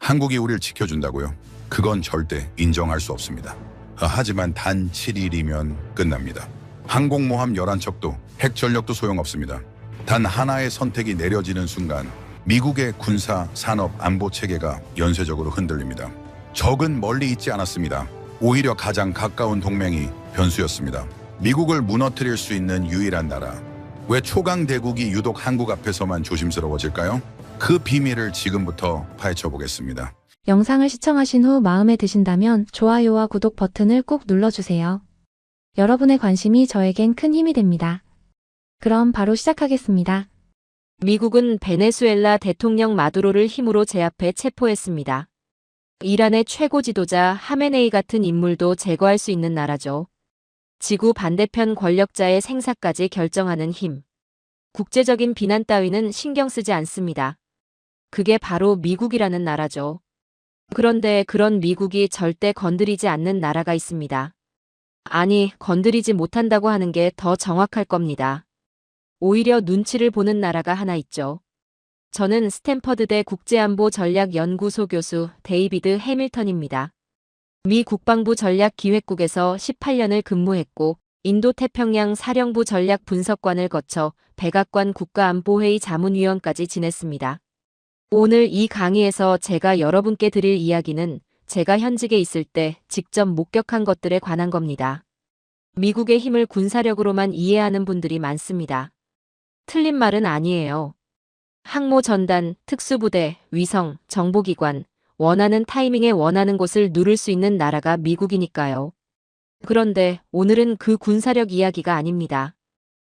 한국이 우리를 지켜준다고요? 그건 절대 인정할 수 없습니다. 하지만 단 7일이면 끝납니다. 항공모함 11척도 핵전력도 소용없습니다. 단 하나의 선택이 내려지는 순간 미국의 군사, 산업, 안보 체계가 연쇄적으로 흔들립니다. 적은 멀리 있지 않았습니다. 오히려 가장 가까운 동맹이 변수였습니다. 미국을 무너뜨릴 수 있는 유일한 나라. 왜 초강 대국이 유독 한국 앞에서만 조심스러워질까요? 그 비밀을 지금부터 파헤쳐 보겠습니다. 영상을 시청하신 후 마음에 드신다면 좋아요와 구독 버튼을 꼭 눌러주세요. 여러분의 관심이 저에겐 큰 힘이 됩니다. 그럼 바로 시작하겠습니다. 미국은 베네수엘라 대통령 마두로를 힘으로 제압해 체포했습니다. 이란의 최고 지도자 하메네이 같은 인물도 제거할 수 있는 나라죠. 지구 반대편 권력자의 생사까지 결정하는 힘. 국제적인 비난 따위는 신경 쓰지 않습니다. 그게 바로 미국이라는 나라죠. 그런데 그런 미국이 절대 건드리지 않는 나라가 있습니다. 아니, 건드리지 못한다고 하는 게 더 정확할 겁니다. 오히려 눈치를 보는 나라가 하나 있죠. 저는 스탠퍼드대 국제안보전략연구소 교수 데이비드 해밀턴입니다. 미 국방부 전략기획국에서 18년을 근무했고 인도태평양 사령부 전략분석관을 거쳐 백악관 국가안보회의 자문위원까지 지냈습니다. 오늘 이 강의에서 제가 여러분께 드릴 이야기는 제가 현직에 있을 때 직접 목격한 것들에 관한 겁니다. 미국의 힘을 군사력으로만 이해하는 분들이 많습니다. 틀린 말은 아니에요. 항모전단, 특수부대, 위성, 정보기관, 원하는 타이밍에 원하는 곳을 누를 수 있는 나라가 미국이니까요. 그런데 오늘은 그 군사력 이야기가 아닙니다.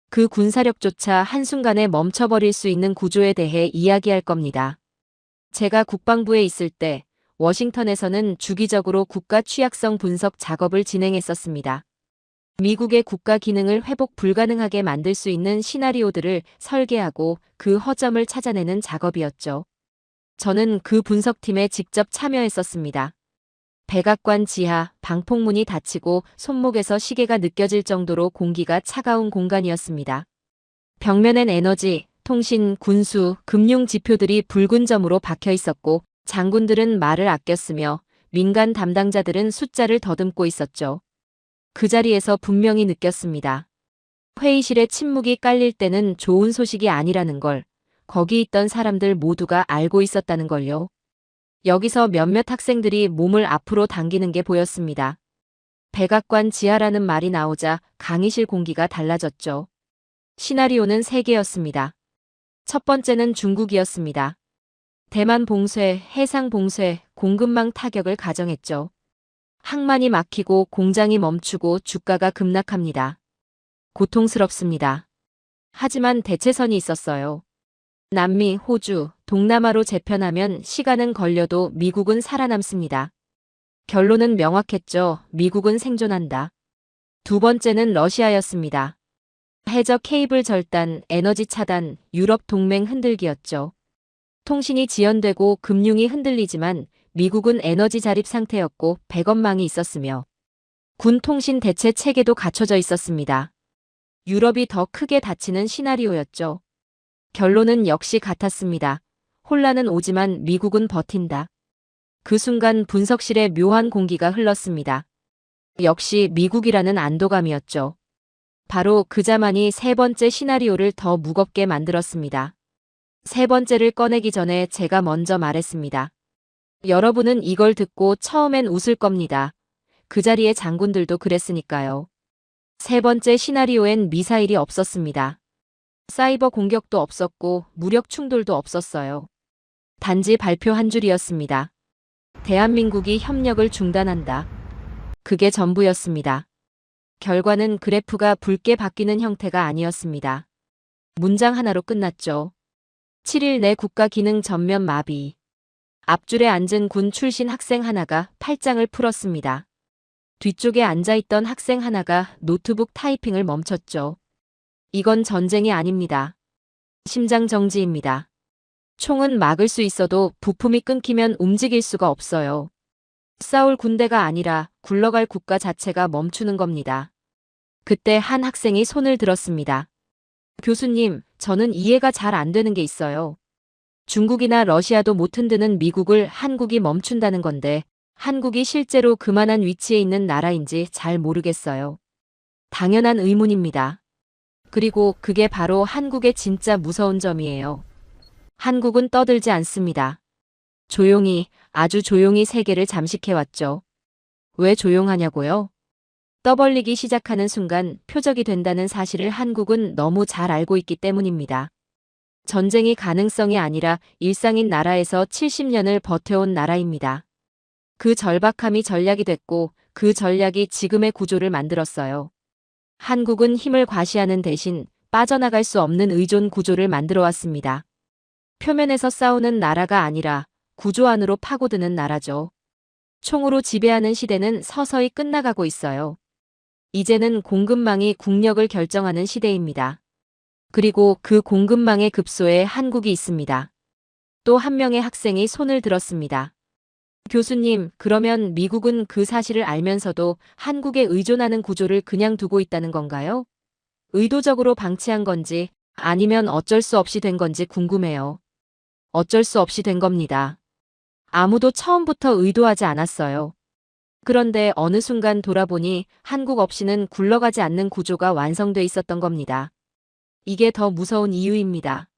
그 군사력조차 한순간에 멈춰버릴 수 있는 구조에 대해 이야기할 겁니다. 제가 국방부에 있을 때 워싱턴에서는 주기적으로 국가 취약성 분석 작업을 진행했었습니다. 미국의 국가 기능을 회복 불가능하게 만들 수 있는 시나리오들을 설계하고 그 허점을 찾아내는 작업이었죠. 저는 그 분석팀에 직접 참여했었습니다. 백악관 지하, 방폭문이 닫히고 손목에서 시계가 느껴질 정도로 공기가 차가운 공간이었습니다. 벽면엔 에너지, 통신, 군수, 금융 지표들이 붉은 점으로 박혀 있었고 장군들은 말을 아꼈으며 민간 담당자들은 숫자를 더듬고 있었죠. 그 자리에서 분명히 느꼈습니다. 회의실에 침묵이 깔릴 때는 좋은 소식이 아니라는 걸 거기 있던 사람들 모두가 알고 있었다는 걸요. 여기서 몇몇 학생들이 몸을 앞으로 당기는 게 보였습니다. 백악관 지하라는 말이 나오자 강의실 공기가 달라졌죠. 시나리오는 3개였습니다. 첫 번째는 중국이었습니다. 대만 봉쇄, 해상 봉쇄, 공급망 타격을 가정했죠. 항만이 막히고 공장이 멈추고 주가가 급락합니다. 고통스럽습니다. 하지만 대체선이 있었어요. 남미, 호주, 동남아로 재편하면 시간은 걸려도 미국은 살아남습니다. 결론은 명확했죠. 미국은 생존한다. 두 번째는 러시아였습니다. 해적 케이블 절단, 에너지 차단, 유럽 동맹 흔들기였죠. 통신이 지연되고 금융이 흔들리지만 미국은 에너지 자립 상태였고 백업망이 있었으며 군 통신 대체 체계도 갖춰져 있었습니다. 유럽이 더 크게 다치는 시나리오였죠. 결론은 역시 같았습니다. 혼란은 오지만 미국은 버틴다. 그 순간 분석실에 묘한 공기가 흘렀습니다. 역시 미국이라는 안도감이었죠. 바로 그 자만이 세 번째 시나리오를 더 무겁게 만들었습니다. 세 번째를 꺼내기 전에 제가 먼저 말했습니다. 여러분은 이걸 듣고 처음엔 웃을 겁니다. 그 자리의 장군들도 그랬으니까요. 세 번째 시나리오엔 미사일이 없었습니다. 사이버 공격도 없었고 무력 충돌도 없었어요. 단지 발표 한 줄이었습니다. 대한민국이 협력을 중단한다. 그게 전부였습니다. 결과는 그래프가 붉게 바뀌는 형태가 아니었습니다. 문장 하나로 끝났죠. 7일 내 국가 기능 전면 마비. 앞줄에 앉은 군 출신 학생 하나가 팔짱을 풀었습니다. 뒤쪽에 앉아있던 학생 하나가 노트북 타이핑을 멈췄죠. 이건 전쟁이 아닙니다. 심장 정지입니다. 총은 막을 수 있어도 부품이 끊기면 움직일 수가 없어요. 싸울 군대가 아니라 굴러갈 국가 자체가 멈추는 겁니다. 그때 한 학생이 손을 들었습니다. 교수님, 저는 이해가 잘 안 되는 게 있어요. 중국이나 러시아도 못 흔드는 미국을 한국이 멈춘다는 건데 한국이 실제로 그만한 위치에 있는 나라인지 잘 모르겠어요. 당연한 의문입니다. 그리고 그게 바로 한국의 진짜 무서운 점이에요. 한국은 떠들지 않습니다. 조용히, 아주 조용히 세계를 잠식해왔죠. 왜 조용하냐고요? 떠벌리기 시작하는 순간 표적이 된다는 사실을 한국은 너무 잘 알고 있기 때문입니다. 전쟁이 가능성이 아니라 일상인 나라에서 70년을 버텨온 나라입니다. 그 절박함이 전략이 됐고 그 전략이 지금의 구조를 만들었어요. 한국은 힘을 과시하는 대신 빠져나갈 수 없는 의존 구조를 만들어 왔습니다. 표면에서 싸우는 나라가 아니라 구조 안으로 파고드는 나라죠. 총으로 지배하는 시대는 서서히 끝나가고 있어요. 이제는 공급망이 국력을 결정하는 시대입니다. 그리고 그 공급망의 급소에 한국이 있습니다. 또 한 명의 학생이 손을 들었습니다. 교수님, 그러면 미국은 그 사실을 알면서도 한국에 의존하는 구조를 그냥 두고 있다는 건가요? 의도적으로 방치한 건지 아니면 어쩔 수 없이 된 건지 궁금해요. 어쩔 수 없이 된 겁니다. 아무도 처음부터 의도하지 않았어요. 그런데 어느 순간 돌아보니 한국 없이는 굴러가지 않는 구조가 완성돼 있었던 겁니다. 이게 더 무서운 이유입니다.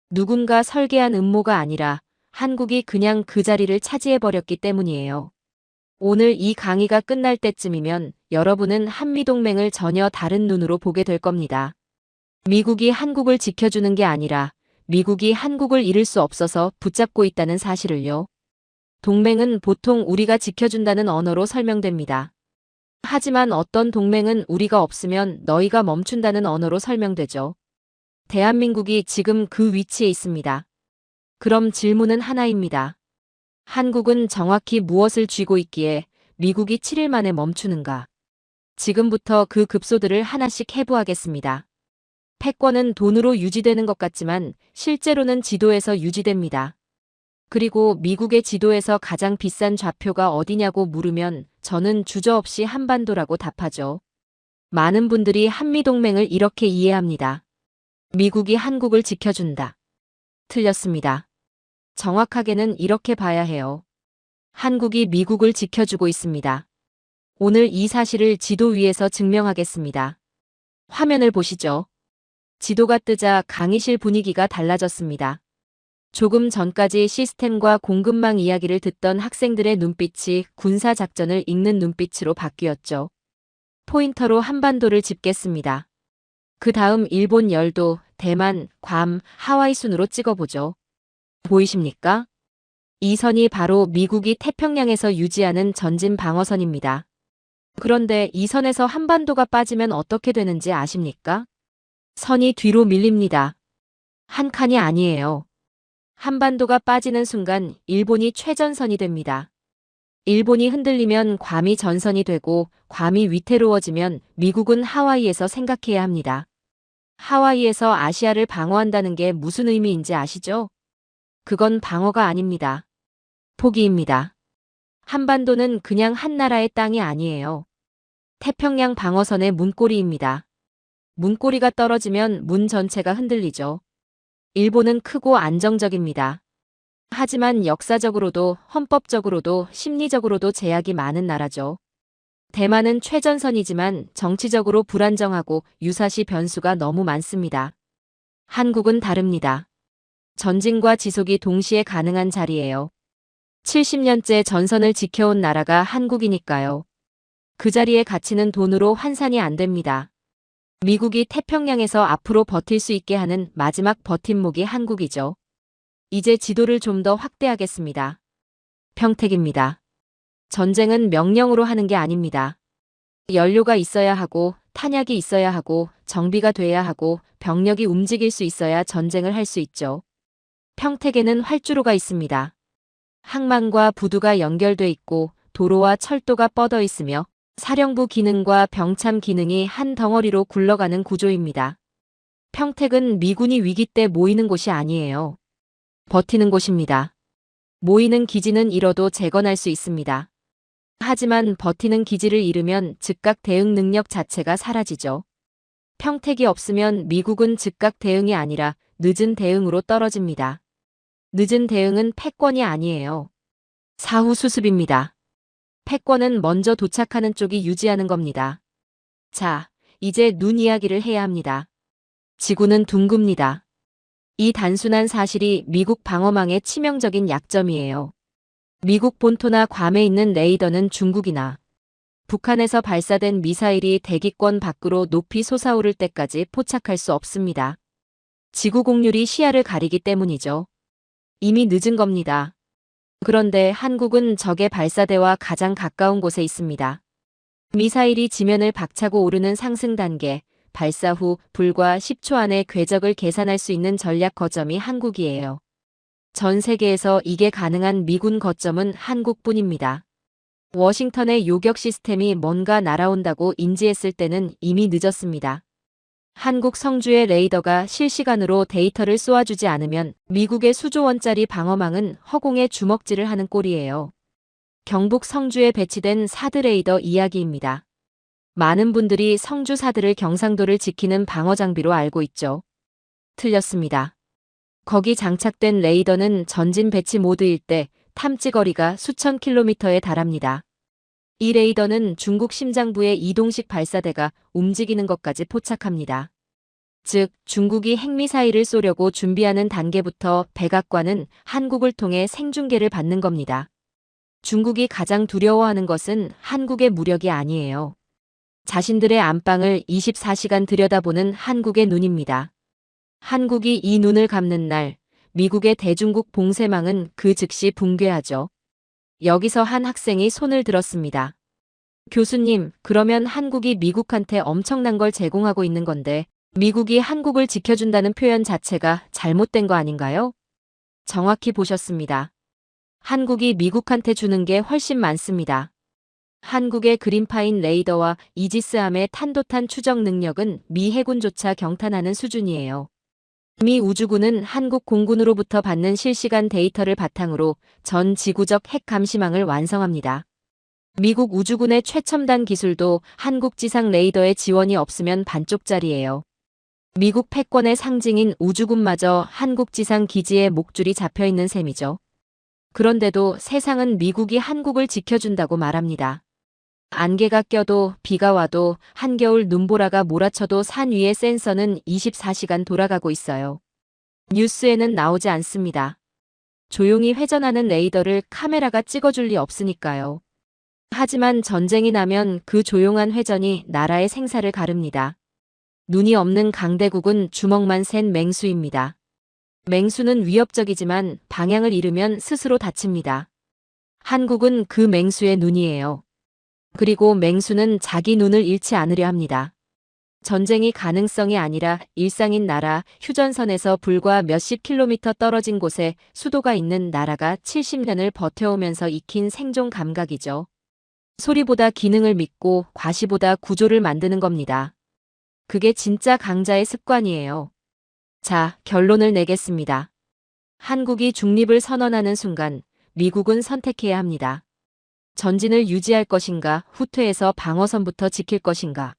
누군가 설계한 음모가 아니라 한국이 그냥 그 자리를 차지해버렸기 때문이에요. 오늘 이 강의가 끝날 때쯤이면 여러분은 한미동맹을 전혀 다른 눈으로 보게 될 겁니다. 미국이 한국을 지켜주는 게 아니라 미국이 한국을 잃을 수 없어서 붙잡고 있다는 사실을요. 동맹은 보통 우리가 지켜준다는 언어로 설명됩니다. 하지만 어떤 동맹은 우리가 없으면 너희가 멈춘다는 언어로 설명되죠. 대한민국이 지금 그 위치에 있습니다. 그럼 질문은 하나입니다. 한국은 정확히 무엇을 쥐고 있기에 미국이 7일 만에 멈추는가? 지금부터 그 급소들을 하나씩 해부하겠습니다. 패권은 돈으로 유지되는 것 같지만 실제로는 지도에서 유지됩니다. 그리고 미국의 지도에서 가장 비싼 좌표가 어디냐고 물으면 저는 주저없이 한반도라고 답하죠. 많은 분들이 한미동맹을 이렇게 이해합니다. 미국이 한국을 지켜준다. 틀렸습니다. 정확하게는 이렇게 봐야 해요. 한국이 미국을 지켜주고 있습니다. 오늘 이 사실을 지도 위에서 증명하겠습니다. 화면을 보시죠. 지도가 뜨자 강의실 분위기가 달라졌습니다. 조금 전까지 시스템과 공급망 이야기를 듣던 학생들의 눈빛이 군사작전을 읽는 눈빛으로 바뀌었죠. 포인터로 한반도를 짚겠습니다. 그 다음 일본 열도, 대만, 괌, 하와이 순으로 찍어보죠. 보이십니까? 이 선이 바로 미국이 태평양에서 유지하는 전진 방어선입니다. 그런데 이 선에서 한반도가 빠지면 어떻게 되는지 아십니까? 선이 뒤로 밀립니다. 한 칸이 아니에요. 한반도가 빠지는 순간 일본이 최전선이 됩니다. 일본이 흔들리면 괌이 전선이 되고 괌이 위태로워지면 미국은 하와이에서 생각해야 합니다. 하와이에서 아시아를 방어한다는 게 무슨 의미인지 아시죠? 그건 방어가 아닙니다. 포기입니다. 한반도는 그냥 한 나라의 땅이 아니에요. 태평양 방어선의 문고리입니다. 문고리가 떨어지면 문 전체가 흔들리죠. 일본은 크고 안정적입니다. 하지만 역사적으로도 헌법적으로도 심리적으로도 제약이 많은 나라죠. 대만은 최전선이지만 정치적으로 불안정하고 유사시 변수가 너무 많습니다. 한국은 다릅니다. 전진과 지속이 동시에 가능한 자리예요. 70년째 전선을 지켜온 나라가 한국이니까요. 그 자리의 가치는 돈으로 환산이 안 됩니다. 미국이 태평양에서 앞으로 버틸 수 있게 하는 마지막 버팀목이 한국이죠. 이제 지도를 좀 더 확대하겠습니다. 평택입니다. 전쟁은 명령으로 하는 게 아닙니다. 연료가 있어야 하고 탄약이 있어야 하고 정비가 돼야 하고 병력이 움직일 수 있어야 전쟁을 할 수 있죠. 평택에는 활주로가 있습니다. 항만과 부두가 연결돼 있고 도로와 철도가 뻗어 있으며 사령부 기능과 병참 기능이 한 덩어리로 굴러가는 구조입니다. 평택은 미군이 위기 때 모이는 곳이 아니에요. 버티는 곳입니다. 모이는 기지는 잃어도 재건할 수 있습니다. 하지만 버티는 기지를 잃으면 즉각 대응 능력 자체가 사라지죠. 평택이 없으면 미국은 즉각 대응이 아니라 늦은 대응으로 떨어집니다. 늦은 대응은 패권이 아니에요. 사후 수습입니다. 패권은 먼저 도착하는 쪽이 유지하는 겁니다. 자, 이제 눈 이야기를 해야 합니다. 지구는 둥굽니다. 이 단순한 사실이 미국 방어망의 치명적인 약점이에요. 미국 본토나 괌에 있는 레이더는 중국이나 북한에서 발사된 미사일이 대기권 밖으로 높이 솟아오를 때까지 포착할 수 없습니다. 지구 공률이 시야를 가리기 때문이죠. 이미 늦은 겁니다. 그런데 한국은 적의 발사대와 가장 가까운 곳에 있습니다. 미사일이 지면을 박차고 오르는 상승 단계, 발사 후 불과 10초 안에 궤적을 계산할 수 있는 전략 거점이 한국이에요. 전 세계에서 이게 가능한 미군 거점은 한국뿐입니다. 워싱턴의 요격 시스템이 뭔가 날아온다고 인지했을 때는 이미 늦었습니다. 한국 성주의 레이더가 실시간으로 데이터를 쏘아주지 않으면 미국의 수조 원짜리 방어망은 허공에 주먹질을 하는 꼴이에요. 경북 성주에 배치된 사드 레이더 이야기입니다. 많은 분들이 성주 사드를 경상도를 지키는 방어 장비로 알고 있죠. 틀렸습니다. 거기 장착된 레이더는 전진 배치 모드일 때 탐지 거리가 수천 킬로미터에 달합니다. 이 레이더는 중국 심장부의 이동식 발사대가 움직이는 것까지 포착합니다. 즉, 중국이 핵미사일을 쏘려고 준비하는 단계부터 백악관은 한국을 통해 생중계를 받는 겁니다. 중국이 가장 두려워하는 것은 한국의 무력이 아니에요. 자신들의 안방을 24시간 들여다보는 한국의 눈입니다. 한국이 이 눈을 감는 날, 미국의 대중국 봉쇄망은 그 즉시 붕괴하죠. 여기서 한 학생이 손을 들었습니다. 교수님, 그러면 한국이 미국한테 엄청난 걸 제공하고 있는 건데, 미국이 한국을 지켜준다는 표현 자체가 잘못된 거 아닌가요? 정확히 보셨습니다. 한국이 미국한테 주는 게 훨씬 많습니다. 한국의 그린파인 레이더와 이지스함의 탄도탄 추적 능력은 미 해군조차 경탄하는 수준이에요. 미 우주군은 한국 공군으로부터 받는 실시간 데이터를 바탕으로 전 지구적 핵 감시망을 완성합니다. 미국 우주군의 최첨단 기술도 한국 지상 레이더의 지원이 없으면 반쪽짜리예요. 미국 패권의 상징인 우주군마저 한국 지상 기지에 목줄이 잡혀있는 셈이죠. 그런데도 세상은 미국이 한국을 지켜준다고 말합니다. 안개가 껴도 비가 와도 한겨울 눈보라가 몰아쳐도 산 위의 센서는 24시간 돌아가고 있어요. 뉴스에는 나오지 않습니다. 조용히 회전하는 레이더를 카메라가 찍어줄 리 없으니까요. 하지만 전쟁이 나면 그 조용한 회전이 나라의 생사를 가릅니다. 눈이 없는 강대국은 주먹만 센 맹수입니다. 맹수는 위협적이지만 방향을 잃으면 스스로 다칩니다. 한국은 그 맹수의 눈이에요. 그리고 맹수는 자기 눈을 잃지 않으려 합니다. 전쟁이 가능성이 아니라 일상인 나라, 휴전선에서 불과 몇십 킬로미터 떨어진 곳에 수도가 있는 나라가 70년을 버텨오면서 익힌 생존 감각이죠. 소리보다 기능을 믿고 과시보다 구조를 만드는 겁니다. 그게 진짜 강자의 습관이에요. 자, 결론을 내겠습니다. 한국이 중립을 선언하는 순간 미국은 선택해야 합니다. 전진을 유지할 것인가, 후퇴해서 방어선부터 지킬 것인가.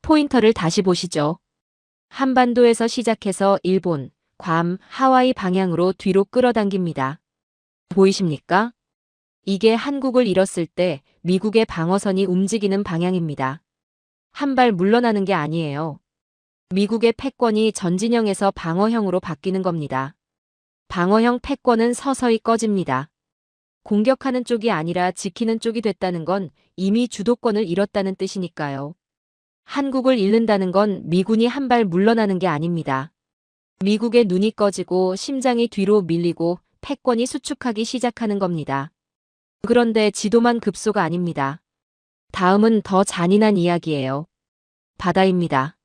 포인터를 다시 보시죠. 한반도에서 시작해서 일본, 괌, 하와이 방향으로 뒤로 끌어당깁니다. 보이십니까? 이게 한국을 잃었을 때 미국의 방어선이 움직이는 방향입니다. 한 발 물러나는 게 아니에요. 미국의 패권이 전진형에서 방어형으로 바뀌는 겁니다. 방어형 패권은 서서히 꺼집니다. 공격하는 쪽이 아니라 지키는 쪽이 됐다는 건 이미 주도권을 잃었다는 뜻이니까요. 한국을 잃는다는 건 미군이 한 발 물러나는 게 아닙니다. 미국의 눈이 꺼지고 심장이 뒤로 밀리고 패권이 수축하기 시작하는 겁니다. 그런데 지도만 급소가 아닙니다. 다음은 더 잔인한 이야기예요. 바다입니다.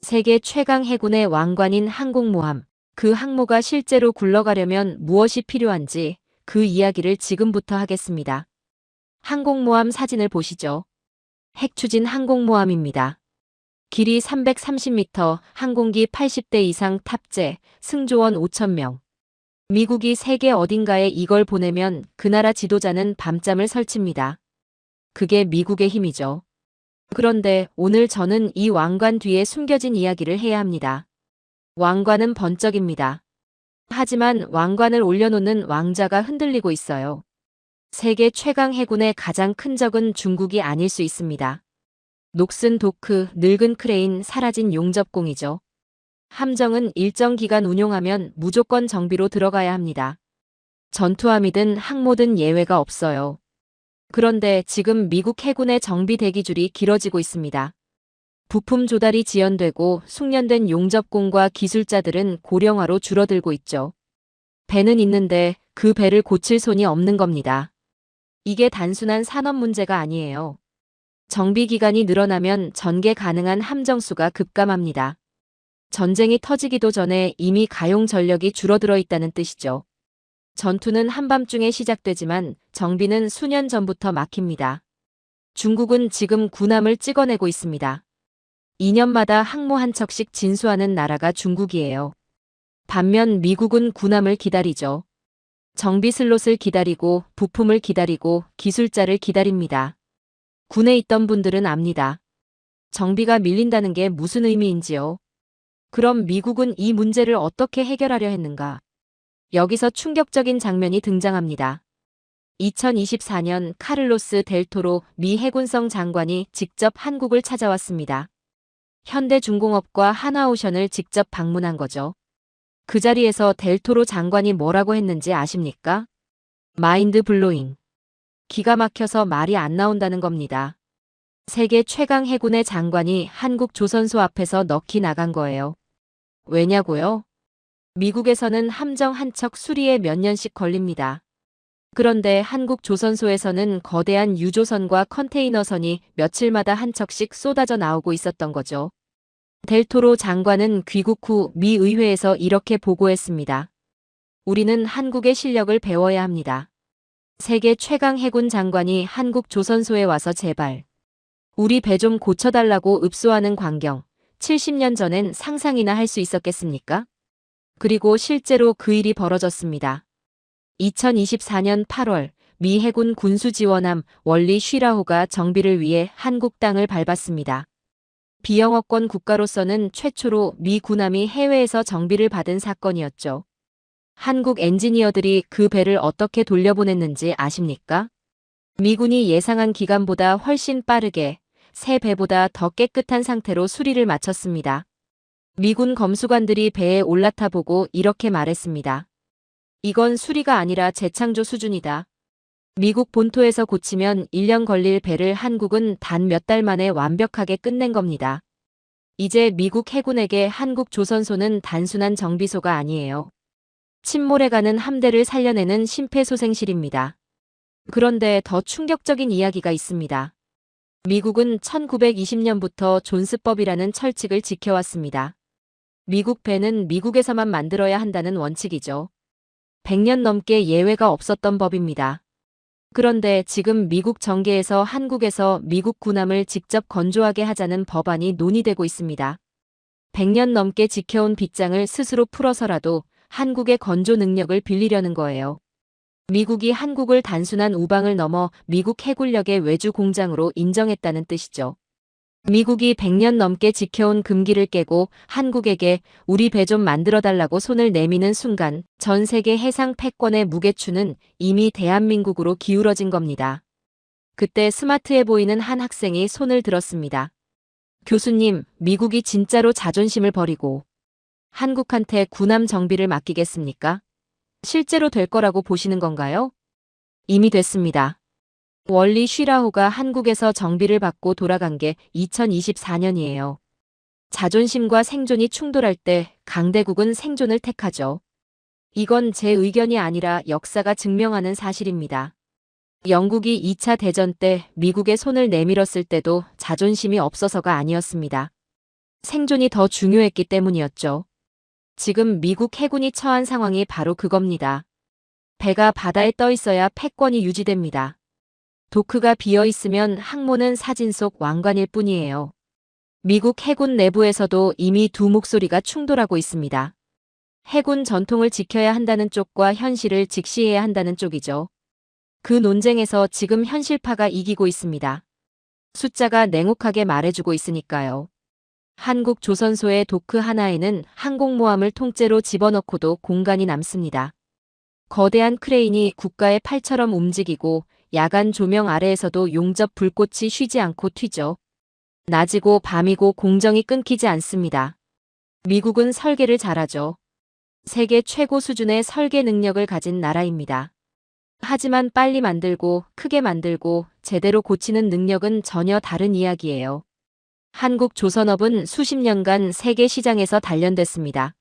세계 최강 해군의 왕관인 항공모함, 그 항모가 실제로 굴러가려면 무엇이 필요한지 그 이야기를 지금부터 하겠습니다. 항공모함 사진을 보시죠. 핵추진 항공모함입니다. 길이 330m, 항공기 80대 이상 탑재, 승조원 5,000명. 미국이 세계 어딘가에 이걸 보내면 그 나라 지도자는 밤잠을 설칩니다. 그게 미국의 힘이죠. 그런데 오늘 저는 이 왕관 뒤에 숨겨진 이야기를 해야 합니다. 왕관은 번쩍입니다. 하지만 왕관을 올려놓는 왕자가 흔들리고 있어요. 세계 최강 해군의 가장 큰 적은 중국이 아닐 수 있습니다. 녹슨 도크, 늙은 크레인, 사라진 용접공이죠. 함정은 일정 기간 운용하면 무조건 정비로 들어가야 합니다. 전투함이든 항모든 예외가 없어요. 그런데 지금 미국 해군의 정비 대기줄이 길어지고 있습니다. 부품 조달이 지연되고 숙련된 용접공과 기술자들은 고령화로 줄어들고 있죠. 배는 있는데 그 배를 고칠 손이 없는 겁니다. 이게 단순한 산업 문제가 아니에요. 정비 기간이 늘어나면 전개 가능한 함정 수가 급감합니다. 전쟁이 터지기도 전에 이미 가용 전력이 줄어들어 있다는 뜻이죠. 전투는 한밤중에 시작되지만 정비는 수년 전부터 막힙니다. 중국은 지금 군함을 찍어내고 있습니다. 2년마다 항모 한 척씩 진수하는 나라가 중국이에요. 반면 미국은 군함을 기다리죠. 정비 슬롯을 기다리고 부품을 기다리고 기술자를 기다립니다. 군에 있던 분들은 압니다. 정비가 밀린다는 게 무슨 의미인지요. 그럼 미국은 이 문제를 어떻게 해결하려 했는가? 여기서 충격적인 장면이 등장합니다. 2024년 카를로스 델 토로 미 해군성 장관이 직접 한국을 찾아왔습니다. 현대중공업과 하나오션을 직접 방문한 거죠. 그 자리에서 델 토로 장관이 뭐라고 했는지 아십니까? 마인드 블로잉. 기가 막혀서 말이 안 나온다는 겁니다. 세계 최강 해군의 장관이 한국 조선소 앞에서 넋이 나간 거예요. 왜냐고요? 미국에서는 함정 한 척 수리에 몇 년씩 걸립니다. 그런데 한국 조선소에서는 거대한 유조선과 컨테이너선이 며칠마다 한 척씩 쏟아져 나오고 있었던 거죠. 델 토로 장관은 귀국 후 미 의회에서 이렇게 보고했습니다. 우리는 한국의 실력을 배워야 합니다. 세계 최강 해군 장관이 한국 조선소에 와서 제발 우리 배 좀 고쳐달라고 읍소하는 광경, 70년 전엔 상상이나 할 수 있었겠습니까? 그리고 실제로 그 일이 벌어졌습니다. 2024년 8월 미 해군 군수지원함 월리 쉬라호가 정비를 위해 한국 땅을 밟았습니다. 비영어권 국가로서는 최초로 미 군함이 해외에서 정비를 받은 사건이었죠. 한국 엔지니어들이 그 배를 어떻게 돌려보냈는지 아십니까? 미군이 예상한 기간보다 훨씬 빠르게 새 배보다 더 깨끗한 상태로 수리를 마쳤습니다. 미군 검수관들이 배에 올라타 보고 이렇게 말했습니다. 이건 수리가 아니라 재창조 수준이다. 미국 본토에서 고치면 1년 걸릴 배를 한국은 단 몇 달 만에 완벽하게 끝낸 겁니다. 이제 미국 해군에게 한국 조선소는 단순한 정비소가 아니에요. 침몰해가는 함대를 살려내는 심폐소생실입니다. 그런데 더 충격적인 이야기가 있습니다. 미국은 1920년부터 존스법이라는 철칙을 지켜왔습니다. 미국 배는 미국에서만 만들어야 한다는 원칙이죠. 100년 넘게 예외가 없었던 법입니다. 그런데 지금 미국 정계에서 한국에서 미국 군함을 직접 건조하게 하자는 법안이 논의되고 있습니다. 100년 넘게 지켜온 빗장을 스스로 풀어서라도 한국의 건조 능력을 빌리려는 거예요. 미국이 한국을 단순한 우방을 넘어 미국 해군력의 외주 공장으로 인정했다는 뜻이죠. 미국이 100년 넘게 지켜온 금기를 깨고 한국에게 우리 배 좀 만들어달라고 손을 내미는 순간 전 세계 해상 패권의 무게추는 이미 대한민국으로 기울어진 겁니다. 그때 스마트해 보이는 한 학생이 손을 들었습니다. 교수님, 미국이 진짜로 자존심을 버리고 한국한테 군함 정비를 맡기겠습니까? 실제로 될 거라고 보시는 건가요? 이미 됐습니다. 월리 쉬라호가 한국에서 정비를 받고 돌아간 게 2024년이에요. 자존심과 생존이 충돌할 때 강대국은 생존을 택하죠. 이건 제 의견이 아니라 역사가 증명하는 사실입니다. 영국이 2차 대전 때 미국의 손을 내밀었을 때도 자존심이 없어서가 아니었습니다. 생존이 더 중요했기 때문이었죠. 지금 미국 해군이 처한 상황이 바로 그겁니다. 배가 바다에 떠 있어야 패권이 유지됩니다. 도크가 비어 있으면 항모는 사진 속 왕관일 뿐이에요. 미국 해군 내부에서도 이미 두 목소리가 충돌하고 있습니다. 해군 전통을 지켜야 한다는 쪽과 현실을 직시해야 한다는 쪽이죠. 그 논쟁에서 지금 현실파가 이기고 있습니다. 숫자가 냉혹하게 말해주고 있으니까요. 한국 조선소의 도크 하나에는 항공모함을 통째로 집어넣고도 공간이 남습니다. 거대한 크레인이 국가의 팔처럼 움직이고 야간 조명 아래에서도 용접 불꽃이 쉬지 않고 튀죠. 낮이고 밤이고 공정이 끊기지 않습니다. 미국은 설계를 잘하죠. 세계 최고 수준의 설계 능력을 가진 나라입니다. 하지만 빨리 만들고 크게 만들고 제대로 고치는 능력은 전혀 다른 이야기예요. 한국 조선업은 수십 년간 세계 시장에서 단련됐습니다.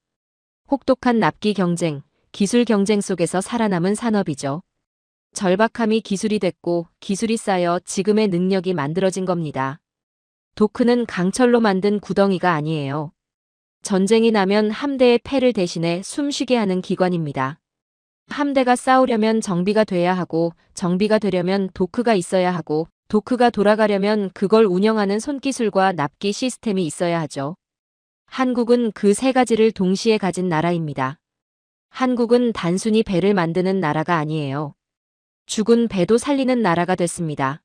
혹독한 납기 경쟁, 기술 경쟁 속에서 살아남은 산업이죠. 절박함이 기술이 됐고 기술이 쌓여 지금의 능력이 만들어진 겁니다. 도크는 강철로 만든 구덩이가 아니에요. 전쟁이 나면 함대의 폐를 대신해 숨쉬게 하는 기관입니다. 함대가 싸우려면 정비가 돼야 하고 정비가 되려면 도크가 있어야 하고 도크가 돌아가려면 그걸 운영하는 손기술과 납기 시스템이 있어야 하죠. 한국은 그 세 가지를 동시에 가진 나라입니다. 한국은 단순히 배를 만드는 나라가 아니에요. 죽은 배도 살리는 나라가 됐습니다.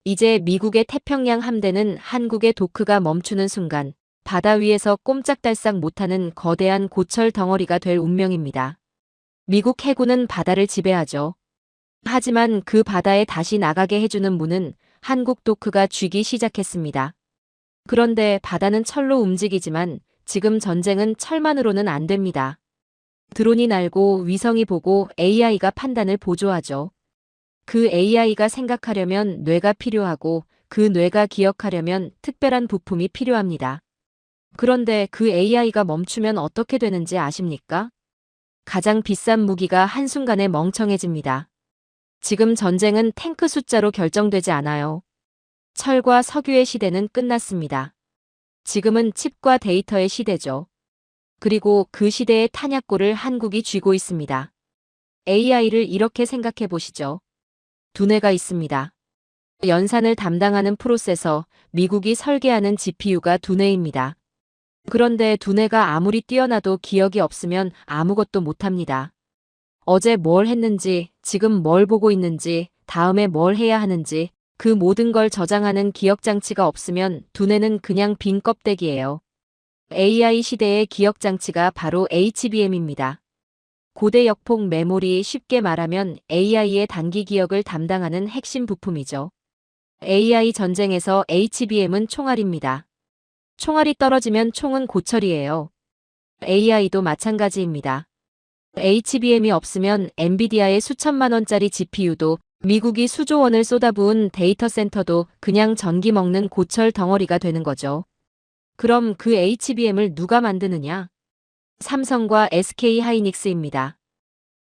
이제 미국의 태평양 함대는 한국의 도크가 멈추는 순간 바다 위에서 꼼짝달싹 못하는 거대한 고철 덩어리가 될 운명입니다. 미국 해군은 바다를 지배하죠. 하지만 그 바다에 다시 나가게 해주는 문은 한국 도크가 쥐기 시작했습니다. 그런데 바다는 철로 움직이지만 지금 전쟁은 철만으로는 안 됩니다. 드론이 날고 위성이 보고 AI가 판단을 보조하죠. 그 AI가 생각하려면 뇌가 필요하고 그 뇌가 기억하려면 특별한 부품이 필요합니다. 그런데 그 AI가 멈추면 어떻게 되는지 아십니까? 가장 비싼 무기가 한순간에 멍청해집니다. 지금 전쟁은 탱크 숫자로 결정되지 않아요. 철과 석유의 시대는 끝났습니다. 지금은 칩과 데이터의 시대죠. 그리고 그 시대의 탄약고를 한국이 쥐고 있습니다. AI를 이렇게 생각해 보시죠. 두뇌가 있습니다. 연산을 담당하는 프로세서, 미국이 설계하는 GPU가 두뇌입니다. 그런데 두뇌가 아무리 뛰어나도 기억이 없으면 아무것도 못합니다. 어제 뭘 했는지, 지금 뭘 보고 있는지, 다음에 뭘 해야 하는지 그 모든 걸 저장하는 기억장치가 없으면 두뇌는 그냥 빈 껍데기예요. AI 시대의 기억장치가 바로 HBM입니다. 고대 역폭 메모리, 쉽게 말하면 AI의 단기 기억을 담당하는 핵심 부품이죠. AI 전쟁에서 HBM은 총알입니다. 총알이 떨어지면 총은 고철이에요. AI도 마찬가지입니다. HBM이 없으면 엔비디아의 수천만 원짜리 GPU도 미국이 수조 원을 쏟아부은 데이터 센터도 그냥 전기 먹는 고철 덩어리가 되는 거죠. 그럼 그 HBM을 누가 만드느냐? 삼성과 SK 하이닉스입니다.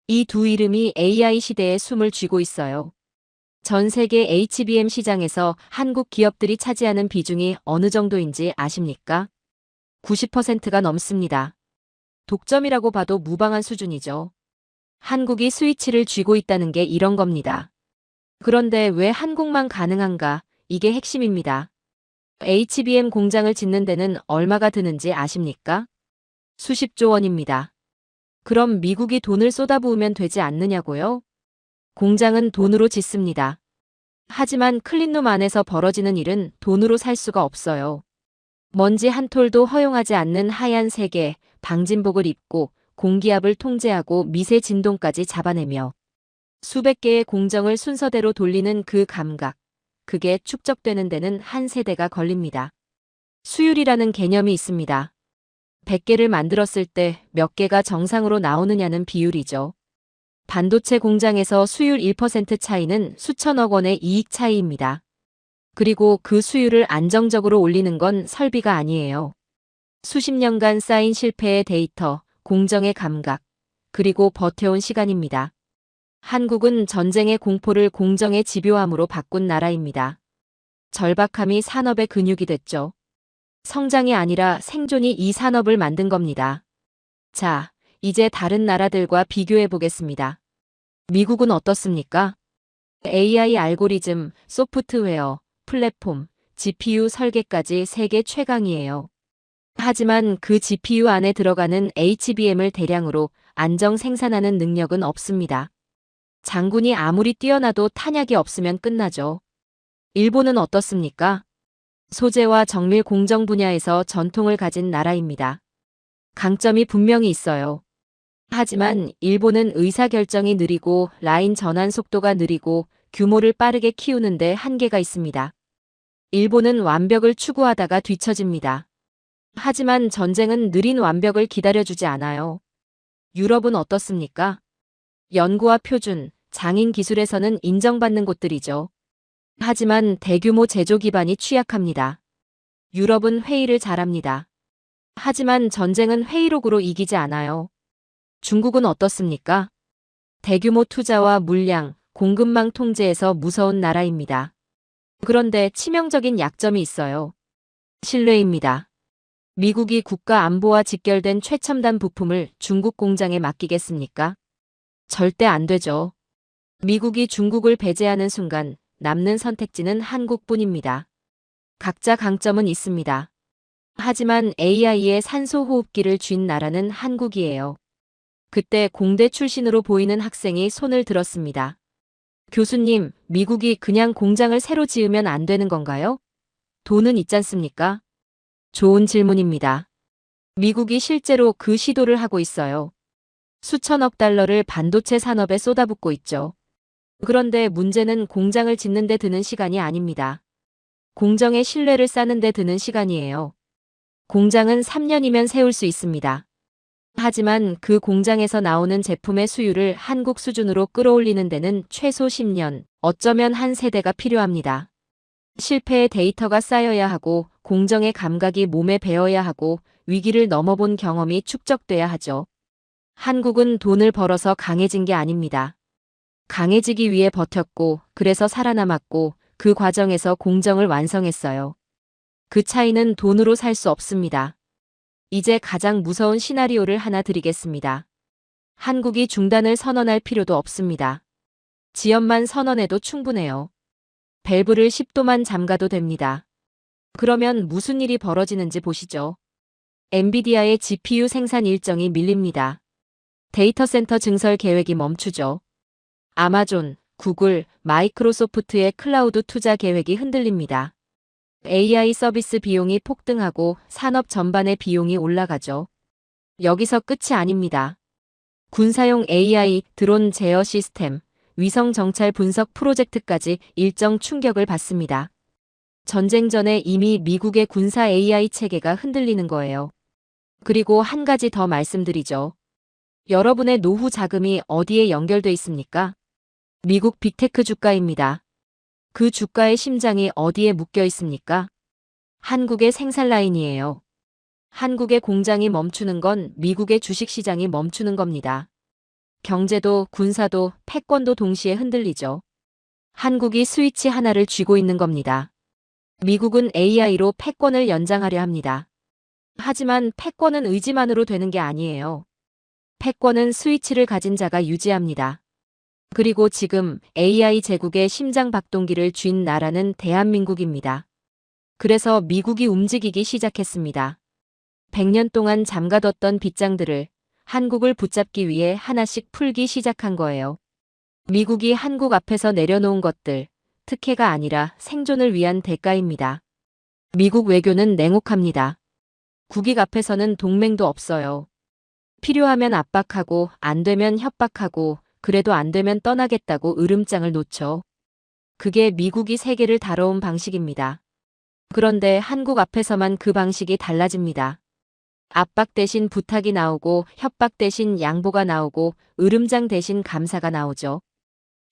이 두 이름이 AI 시대에 숨을 쥐고 있어요. 전 세계 HBM 시장에서 한국 기업들이 차지하는 비중이 어느 정도인지 아십니까? 90%가 넘습니다. 독점이라고 봐도 무방한 수준이죠. 한국이 스위치를 쥐고 있다는 게 이런 겁니다. 그런데 왜 한국만 가능한가? 이게 핵심입니다. HBM 공장을 짓는 데는 얼마가 드는지 아십니까? 수십조 원입니다. 그럼 미국이 돈을 쏟아부으면 되지 않느냐고요? 공장은 돈으로 짓습니다. 하지만 클린룸 안에서 벌어지는 일은 돈으로 살 수가 없어요. 먼지 한 톨도 허용하지 않는 하얀 세계, 방진복을 입고 공기압을 통제하고 미세 진동까지 잡아내며 수백 개의 공정을 순서대로 돌리는 그 감각, 그게 축적되는 데는 한 세대가 걸립니다. 수율이라는 개념이 있습니다. 100개를 만들었을 때 몇 개가 정상으로 나오느냐는 비율이죠. 반도체 공장에서 수율 1% 차이는 수천억 원의 이익 차이입니다. 그리고 그 수율을 안정적으로 올리는 건 설비가 아니에요. 수십 년간 쌓인 실패의 데이터, 공정의 감각, 그리고 버텨온 시간입니다. 한국은 전쟁의 공포를 공정의 집요함으로 바꾼 나라입니다. 절박함이 산업의 근육이 됐죠. 성장이 아니라 생존이 이 산업을 만든 겁니다. 자, 이제 다른 나라들과 비교해 보겠습니다. 미국은 어떻습니까? AI 알고리즘, 소프트웨어, 플랫폼, GPU 설계까지 세계 최강이에요. 하지만 그 GPU 안에 들어가는 HBM을 대량으로 안정 생산하는 능력은 없습니다. 장군이 아무리 뛰어나도 탄약이 없으면 끝나죠. 일본은 어떻습니까? 소재와 정밀 공정 분야에서 전통을 가진 나라입니다. 강점이 분명히 있어요. 하지만 일본은 의사결정이 느리고 라인 전환 속도가 느리고 규모를 빠르게 키우는데 한계가 있습니다. 일본은 완벽을 추구하다가 뒤처집니다. 하지만 전쟁은 느린 완벽을 기다려주지 않아요. 유럽은 어떻습니까? 연구와 표준, 장인 기술에서는 인정받는 곳들이죠. 하지만 대규모 제조 기반이 취약합니다. 유럽은 회의를 잘합니다. 하지만 전쟁은 회의록으로 이기지 않아요. 중국은 어떻습니까? 대규모 투자와 물량, 공급망 통제에서 무서운 나라입니다. 그런데 치명적인 약점이 있어요. 신뢰입니다. 미국이 국가 안보와 직결된 최첨단 부품을 중국 공장에 맡기겠습니까? 절대 안 되죠. 미국이 중국을 배제하는 순간 남는 선택지는 한국뿐입니다. 각자 강점은 있습니다. 하지만 AI의 산소 호흡기를 쥔 나라는 한국이에요. 그때 공대 출신으로 보이는 학생이 손을 들었습니다. 교수님, 미국이 그냥 공장을 새로 지으면 안 되는 건가요? 돈은 있잖습니까? 좋은 질문입니다. 미국이 실제로 그 시도를 하고 있어요. 수천억 달러를 반도체 산업에 쏟아붓고 있죠. 그런데 문제는 공장을 짓는 데 드는 시간이 아닙니다. 공정의 신뢰를 쌓는 데 드는 시간이에요. 공장은 3년이면 세울 수 있습니다. 하지만 그 공장에서 나오는 제품의 수율을 한국 수준으로 끌어올리는 데는 최소 10년, 어쩌면 한 세대가 필요합니다. 실패의 데이터가 쌓여야 하고 공정의 감각이 몸에 배어야 하고 위기를 넘어본 경험이 축적돼야 하죠. 한국은 돈을 벌어서 강해진 게 아닙니다. 강해지기 위해 버텼고 그래서 살아남았고 그 과정에서 공정을 완성했어요. 그 차이는 돈으로 살 수 없습니다. 이제 가장 무서운 시나리오를 하나 드리겠습니다. 한국이 중단을 선언할 필요도 없습니다. 지연만 선언해도 충분해요. 밸브를 10도만 잠가도 됩니다. 그러면 무슨 일이 벌어지는지 보시죠. 엔비디아의 GPU 생산 일정이 밀립니다. 데이터 센터 증설 계획이 멈추죠. 아마존, 구글, 마이크로소프트의 클라우드 투자 계획이 흔들립니다. AI 서비스 비용이 폭등하고 산업 전반의 비용이 올라가죠. 여기서 끝이 아닙니다. 군사용 AI, 드론 제어 시스템, 위성 정찰 분석 프로젝트까지 일정 충격을 받습니다. 전쟁 전에 이미 미국의 군사 AI 체계가 흔들리는 거예요. 그리고 한 가지 더 말씀드리죠. 여러분의 노후 자금이 어디에 연결돼 있습니까? 미국 빅테크 주가입니다. 그 주가의 심장이 어디에 묶여 있습니까? 한국의 생산 라인이에요. 한국의 공장이 멈추는 건 미국의 주식시장이 멈추는 겁니다. 경제도 군사도 패권도 동시에 흔들리죠. 한국이 스위치 하나를 쥐고 있는 겁니다. 미국은 AI로 패권을 연장하려 합니다. 하지만 패권은 의지만으로 되는 게 아니에요. 패권은 스위치를 가진 자가 유지합니다. 그리고 지금 AI 제국의 심장 박동기를 쥔 나라는 대한민국입니다. 그래서 미국이 움직이기 시작했습니다. 100년 동안 잠가뒀던 빗장들을 한국을 붙잡기 위해 하나씩 풀기 시작한 거예요. 미국이 한국 앞에서 내려놓은 것들, 특혜가 아니라 생존을 위한 대가입니다. 미국 외교는 냉혹합니다. 국익 앞에서는 동맹도 없어요. 필요하면 압박하고 안 되면 협박하고 그래도 안 되면 떠나겠다고 으름장을 놓죠. 그게 미국이 세계를 다뤄온 방식입니다. 그런데 한국 앞에서만 그 방식이 달라집니다. 압박 대신 부탁이 나오고 협박 대신 양보가 나오고 으름장 대신 감사가 나오죠.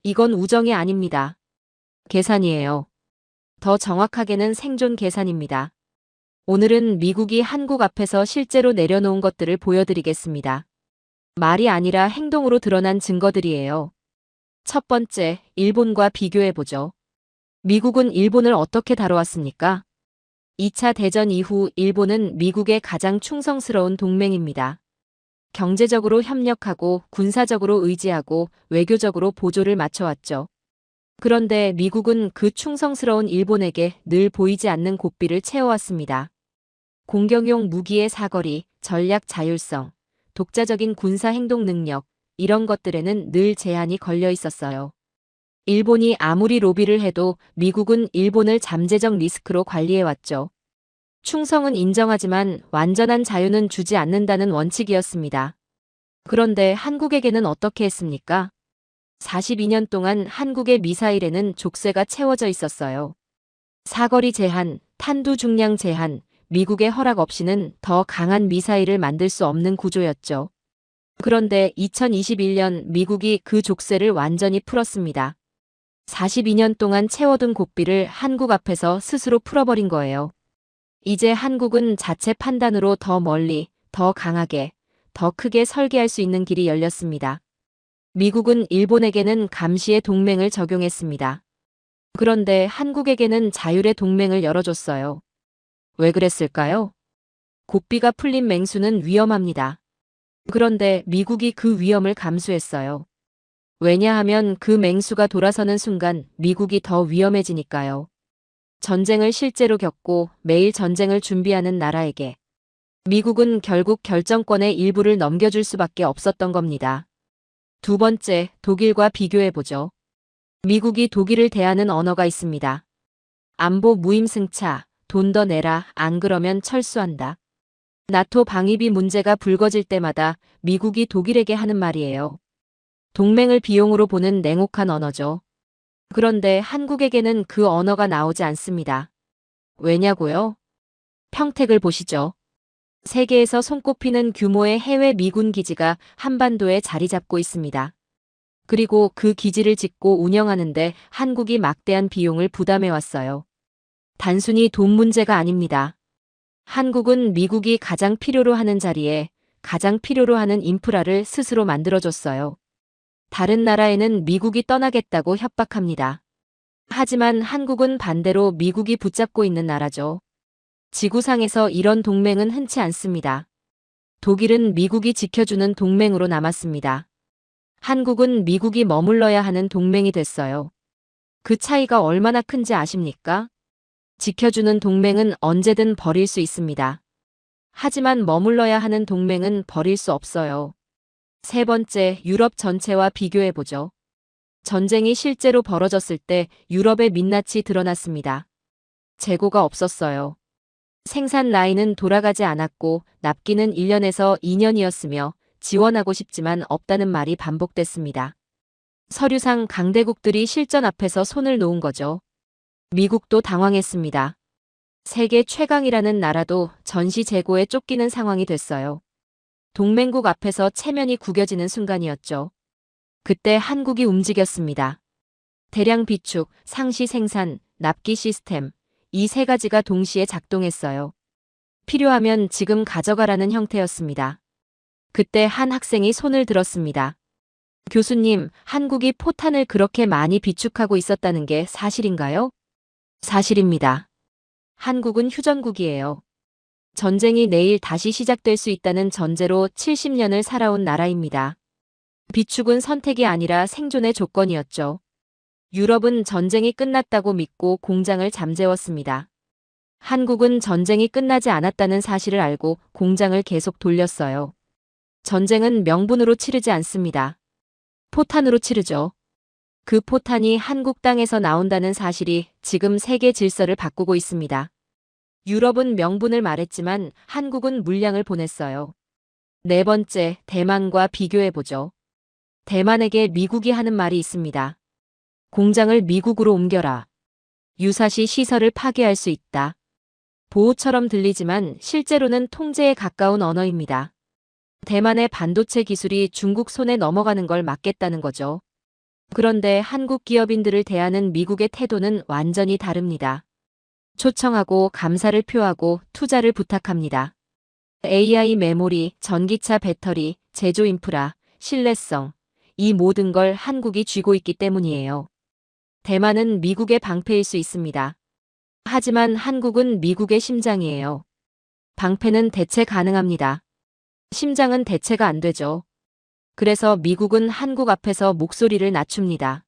이건 우정이 아닙니다. 계산이에요. 더 정확하게는 생존 계산입니다. 오늘은 미국이 한국 앞에서 실제로 내려놓은 것들을 보여드리겠습니다. 말이 아니라 행동으로 드러난 증거들이에요. 첫 번째, 일본과 비교해보죠. 미국은 일본을 어떻게 다뤄왔습니까? 2차 대전 이후 일본은 미국의 가장 충성스러운 동맹입니다. 경제적으로 협력하고 군사적으로 의지하고 외교적으로 보조를 맞춰왔죠. 그런데 미국은 그 충성스러운 일본에게 늘 보이지 않는 고삐를 채워왔습니다. 공격용 무기의 사거리, 전략 자율성, 독자적인 군사 행동 능력, 이런 것들에는 늘 제한이 걸려 있었어요. 일본이 아무리 로비를 해도 미국은 일본을 잠재적 리스크로 관리해왔죠. 충성은 인정하지만 완전한 자유는 주지 않는다는 원칙이었습니다. 그런데 한국에게는 어떻게 했습니까? 42년 동안 한국의 미사일에는 족쇄가 채워져 있었어요. 사거리 제한, 탄두 중량 제한, 미국의 허락 없이는 더 강한 미사일을 만들 수 없는 구조였죠. 그런데 2021년 미국이 그 족쇄를 완전히 풀었습니다. 42년 동안 채워둔 고삐를 한국 앞에서 스스로 풀어버린 거예요. 이제 한국은 자체 판단으로 더 멀리, 더 강하게, 더 크게 설계할 수 있는 길이 열렸습니다. 미국은 일본에게는 감시의 동맹을 적용했습니다. 그런데 한국에게는 자율의 동맹을 열어줬어요. 왜 그랬을까요? 고삐가 풀린 맹수는 위험합니다. 그런데 미국이 그 위험을 감수했어요. 왜냐하면 그 맹수가 돌아서는 순간 미국이 더 위험해지니까요. 전쟁을 실제로 겪고 매일 전쟁을 준비하는 나라에게 미국은 결국 결정권의 일부를 넘겨줄 수밖에 없었던 겁니다. 두 번째, 독일과 비교해보죠. 미국이 독일을 대하는 언어가 있습니다. 안보 무임승차, 돈 더 내라, 안 그러면 철수한다. 나토 방위비 문제가 불거질 때마다 미국이 독일에게 하는 말이에요. 동맹을 비용으로 보는 냉혹한 언어죠. 그런데 한국에게는 그 언어가 나오지 않습니다. 왜냐고요? 평택을 보시죠. 세계에서 손꼽히는 규모의 해외 미군 기지가 한반도에 자리 잡고 있습니다. 그리고 그 기지를 짓고 운영하는데 한국이 막대한 비용을 부담해왔어요. 단순히 돈 문제가 아닙니다. 한국은 미국이 가장 필요로 하는 자리에 가장 필요로 하는 인프라를 스스로 만들어줬어요. 다른 나라에는 미국이 떠나겠다고 협박합니다. 하지만 한국은 반대로 미국이 붙잡고 있는 나라죠. 지구상에서 이런 동맹은 흔치 않습니다. 독일은 미국이 지켜주는 동맹으로 남았습니다. 한국은 미국이 머물러야 하는 동맹이 됐어요. 그 차이가 얼마나 큰지 아십니까? 지켜주는 동맹은 언제든 버릴 수 있습니다. 하지만 머물러야 하는 동맹은 버릴 수 없어요. 세 번째, 유럽 전체와 비교해보죠. 전쟁이 실제로 벌어졌을 때 유럽의 민낯이 드러났습니다. 재고가 없었어요. 생산 라인은 돌아가지 않았고 납기는 1년에서 2년이었으며 지원하고 싶지만 없다는 말이 반복됐습니다. 서류상 강대국들이 실전 앞에서 손을 놓은 거죠. 미국도 당황했습니다. 세계 최강이라는 나라도 전시 재고에 쫓기는 상황이 됐어요. 동맹국 앞에서 체면이 구겨지는 순간이었죠. 그때 한국이 움직였습니다. 대량 비축, 상시 생산, 납기 시스템, 이 세 가지가 동시에 작동했어요. 필요하면 지금 가져가라는 형태였습니다. 그때 한 학생이 손을 들었습니다. 교수님, 한국이 포탄을 그렇게 많이 비축하고 있었다는 게 사실인가요? 사실입니다. 한국은 휴전국이에요. 전쟁이 내일 다시 시작될 수 있다는 전제로 70년을 살아온 나라입니다. 비축은 선택이 아니라 생존의 조건이었죠. 유럽은 전쟁이 끝났다고 믿고 공장을 잠재웠습니다. 한국은 전쟁이 끝나지 않았다는 사실을 알고 공장을 계속 돌렸어요. 전쟁은 명분으로 치르지 않습니다. 포탄으로 치르죠. 그 포탄이 한국 땅에서 나온다는 사실이 지금 세계 질서를 바꾸고 있습니다. 유럽은 명분을 말했지만 한국은 물량을 보냈어요. 네 번째, 대만과 비교해보죠. 대만에게 미국이 하는 말이 있습니다. 공장을 미국으로 옮겨라. 유사시 시설을 파괴할 수 있다. 보호처럼 들리지만 실제로는 통제에 가까운 언어입니다. 대만의 반도체 기술이 중국 손에 넘어가는 걸 막겠다는 거죠. 그런데 한국 기업인들을 대하는 미국의 태도는 완전히 다릅니다. 초청하고 감사를 표하고 투자를 부탁합니다. AI 메모리, 전기차 배터리, 제조 인프라, 신뢰성, 이 모든 걸 한국이 쥐고 있기 때문이에요. 대만은 미국의 방패일 수 있습니다. 하지만 한국은 미국의 심장이에요. 방패는 대체 가능합니다. 심장은 대체가 안 되죠. 그래서 미국은 한국 앞에서 목소리를 낮춥니다.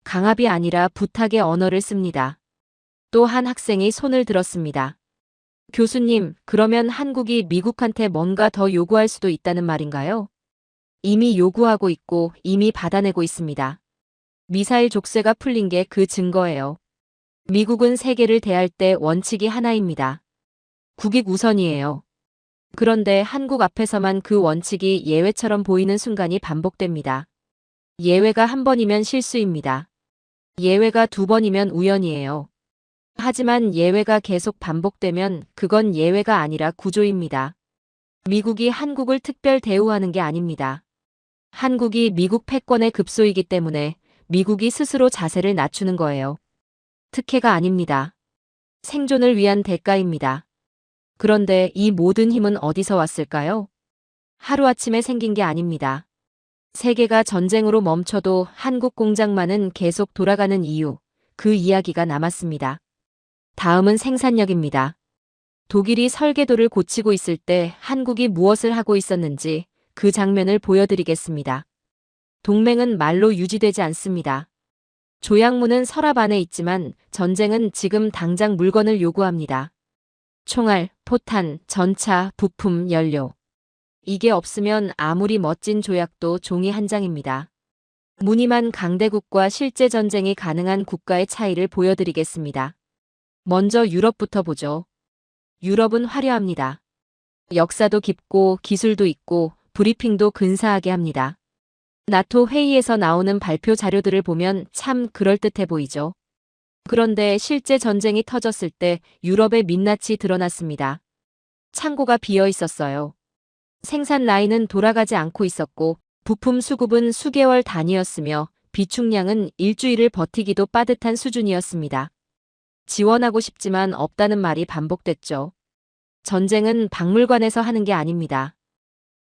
강압이 아니라 부탁의 언어를 씁니다. 또 한 학생이 손을 들었습니다. 교수님, 그러면 한국이 미국한테 뭔가 더 요구할 수도 있다는 말인가요? 이미 요구하고 있고 이미 받아내고 있습니다. 미사일 족쇄가 풀린 게 그 증거예요. 미국은 세계를 대할 때 원칙이 하나입니다. 국익 우선이에요. 그런데 한국 앞에서만 그 원칙이 예외처럼 보이는 순간이 반복됩니다. 예외가 한 번이면 실수입니다. 예외가 두 번이면 우연이에요. 하지만 예외가 계속 반복되면 그건 예외가 아니라 구조입니다. 미국이 한국을 특별 대우하는 게 아닙니다. 한국이 미국 패권에 급소이기 때문에 미국이 스스로 자세를 낮추는 거예요. 특혜가 아닙니다. 생존을 위한 대가입니다. 그런데 이 모든 힘은 어디서 왔을까요? 하루아침에 생긴 게 아닙니다. 세계가 전쟁으로 멈춰도 한국 공장만은 계속 돌아가는 이유, 그 이야기가 남았습니다. 다음은 생산력입니다. 독일이 설계도를 고치고 있을 때 한국이 무엇을 하고 있었는지 그 장면을 보여드리겠습니다. 동맹은 말로 유지되지 않습니다. 조약문은 서랍 안에 있지만 전쟁은 지금 당장 물건을 요구합니다. 총알, 포탄, 전차, 부품, 연료. 이게 없으면 아무리 멋진 조약도 종이 한 장입니다. 무늬만 강대국과 실제 전쟁이 가능한 국가의 차이를 보여드리겠습니다. 먼저 유럽부터 보죠. 유럽은 화려합니다. 역사도 깊고 기술도 있고 브리핑도 근사하게 합니다. 나토 회의에서 나오는 발표 자료들을 보면 참 그럴듯해 보이죠. 그런데 실제 전쟁이 터졌을 때 유럽의 민낯이 드러났습니다. 창고가 비어 있었어요. 생산 라인은 돌아가지 않고 있었고 부품 수급은 수개월 단위였으며 비축량은 일주일을 버티기도 빠듯한 수준이었습니다. 지원하고 싶지만 없다는 말이 반복됐죠. 전쟁은 박물관에서 하는 게 아닙니다.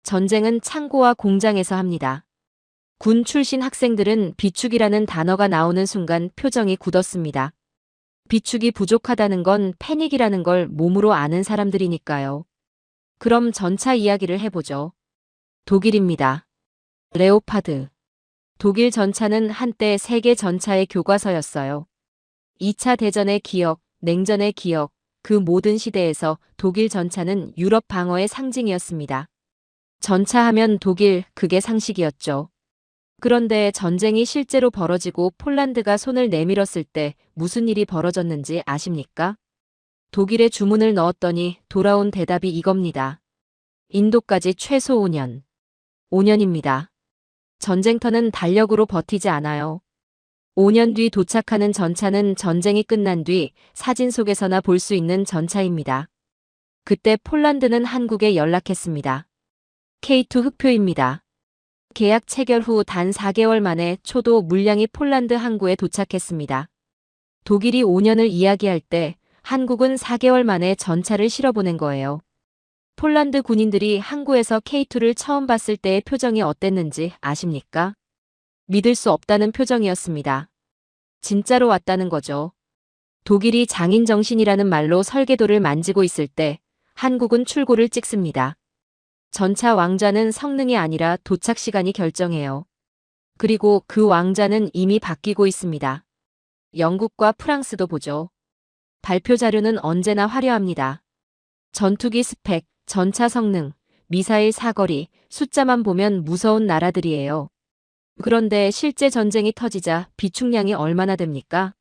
전쟁은 창고와 공장에서 합니다. 군 출신 학생들은 비축이라는 단어가 나오는 순간 표정이 굳었습니다. 비축이 부족하다는 건 패닉이라는 걸 몸으로 아는 사람들이니까요. 그럼 전차 이야기를 해보죠. 독일입니다. 레오파드. 독일 전차는 한때 세계 전차의 교과서였어요. 2차 대전의 기억, 냉전의 기억, 그 모든 시대에서 독일 전차는 유럽 방어의 상징이었습니다. 전차하면 독일, 그게 상식이었죠. 그런데 전쟁이 실제로 벌어지고 폴란드가 손을 내밀었을 때 무슨 일이 벌어졌는지 아십니까? 독일에 주문을 넣었더니 돌아온 대답이 이겁니다. 인도까지 최소 5년. 5년입니다. 전쟁터는 달력으로 버티지 않아요. 5년 뒤 도착하는 전차는 전쟁이 끝난 뒤 사진 속에서나 볼 수 있는 전차입니다. 그때 폴란드는 한국에 연락했습니다. K2 흑표입니다. 계약 체결 후 단 4개월 만에 초도 물량이 폴란드 항구에 도착했습니다. 독일이 5년을 이야기할 때 한국은 4개월 만에 전차를 실어보낸 거예요. 폴란드 군인들이 항구에서 K2를 처음 봤을 때의 표정이 어땠는지 아십니까? 믿을 수 없다는 표정이었습니다. 진짜로 왔다는 거죠. 독일이 장인정신이라는 말로 설계도를 만지고 있을 때 한국은 출고를 찍습니다. 전차 왕좌는 성능이 아니라 도착 시간이 결정해요. 그리고 그 왕좌는 이미 바뀌고 있습니다. 영국과 프랑스도 보죠. 발표 자료는 언제나 화려합니다. 전투기 스펙, 전차 성능, 미사일 사거리, 숫자만 보면 무서운 나라들이에요. 그런데 실제 전쟁이 터지자 비축량이 얼마나 됩니까?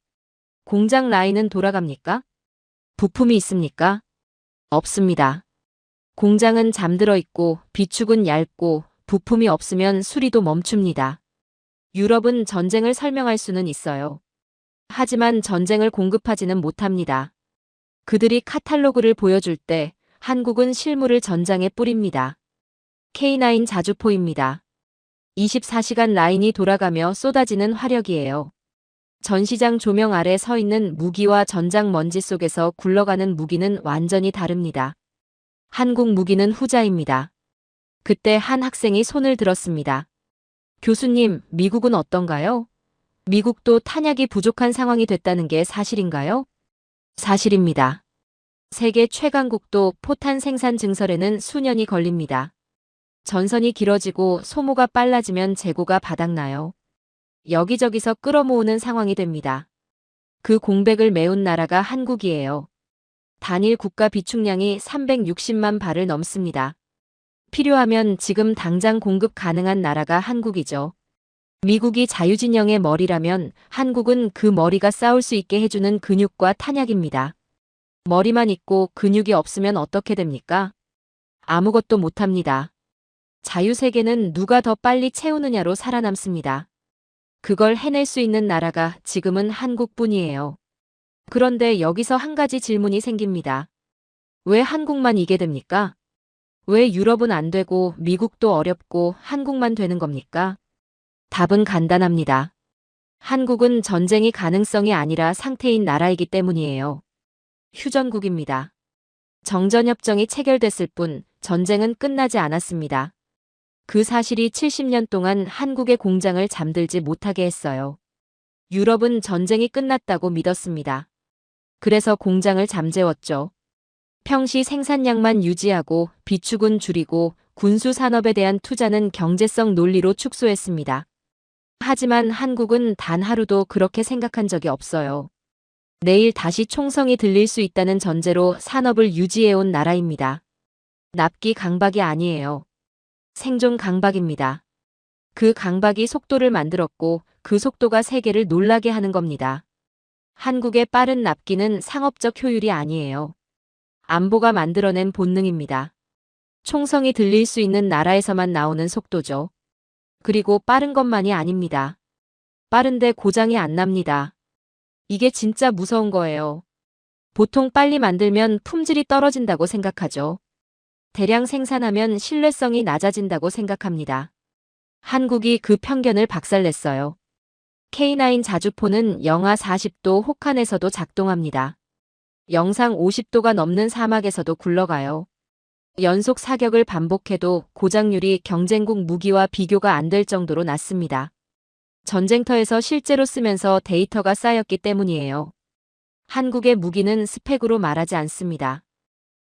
공장 라인은 돌아갑니까? 부품이 있습니까? 없습니다. 공장은 잠들어 있고 비축은 얇고 부품이 없으면 수리도 멈춥니다. 유럽은 전쟁을 설명할 수는 있어요. 하지만 전쟁을 공급하지는 못합니다. 그들이 카탈로그를 보여줄 때 한국은 실물을 전장에 뿌립니다. K9 자주포입니다. 24시간 라인이 돌아가며 쏟아지는 화력이에요. 전시장 조명 아래 서 있는 무기와 전장 먼지 속에서 굴러가는 무기는 완전히 다릅니다. 한국 무기는 후자입니다. 그때 한 학생이 손을 들었습니다. 교수님, 미국은 어떤가요? 미국도 탄약이 부족한 상황이 됐다는 게 사실인가요? 사실입니다. 세계 최강국도 포탄 생산 증설에는 수년이 걸립니다. 전선이 길어지고 소모가 빨라지면 재고가 바닥나요. 여기저기서 끌어모으는 상황이 됩니다. 그 공백을 메운 나라가 한국이에요. 단일 국가 비축량이 360만 발을 넘습니다. 필요하면 지금 당장 공급 가능한 나라가 한국이죠. 미국이 자유진영의 머리라면 한국은 그 머리가 싸울 수 있게 해주는 근육과 탄약입니다. 머리만 있고 근육이 없으면 어떻게 됩니까? 아무것도 못합니다. 자유세계는 누가 더 빨리 채우느냐로 살아남습니다. 그걸 해낼 수 있는 나라가 지금은 한국뿐이에요. 그런데 여기서 한 가지 질문이 생깁니다. 왜 한국만 이게 됩니까? 왜 유럽은 안 되고 미국도 어렵고 한국만 되는 겁니까? 답은 간단합니다. 한국은 전쟁이 가능성이 아니라 상태인 나라이기 때문이에요. 휴전국입니다. 정전협정이 체결됐을 뿐 전쟁은 끝나지 않았습니다. 그 사실이 70년 동안 한국의 공장을 잠들지 못하게 했어요. 유럽은 전쟁이 끝났다고 믿었습니다. 그래서 공장을 잠재웠죠. 평시 생산량만 유지하고 비축은 줄이고 군수 산업에 대한 투자는 경제성 논리로 축소했습니다. 하지만 한국은 단 하루도 그렇게 생각한 적이 없어요. 내일 다시 총성이 들릴 수 있다는 전제로 산업을 유지해온 나라입니다. 납기 강박이 아니에요. 생존 강박입니다. 그 강박이 속도를 만들었고 그 속도가 세계를 놀라게 하는 겁니다. 한국의 빠른 납기는 상업적 효율이 아니에요. 안보가 만들어낸 본능입니다. 총성이 들릴 수 있는 나라에서만 나오는 속도죠. 그리고 빠른 것만이 아닙니다. 빠른데 고장이 안 납니다. 이게 진짜 무서운 거예요. 보통 빨리 만들면 품질이 떨어진다고 생각하죠. 대량 생산하면 신뢰성이 낮아진다고 생각합니다. 한국이 그 편견을 박살냈어요. K9 자주포는 영하 40도 혹한에서도 작동합니다. 영상 50도가 넘는 사막에서도 굴러가요. 연속 사격을 반복해도 고장률이 경쟁국 무기와 비교가 안 될 정도로 낮습니다. 전쟁터에서 실제로 쓰면서 데이터가 쌓였기 때문이에요. 한국의 무기는 스펙으로 말하지 않습니다.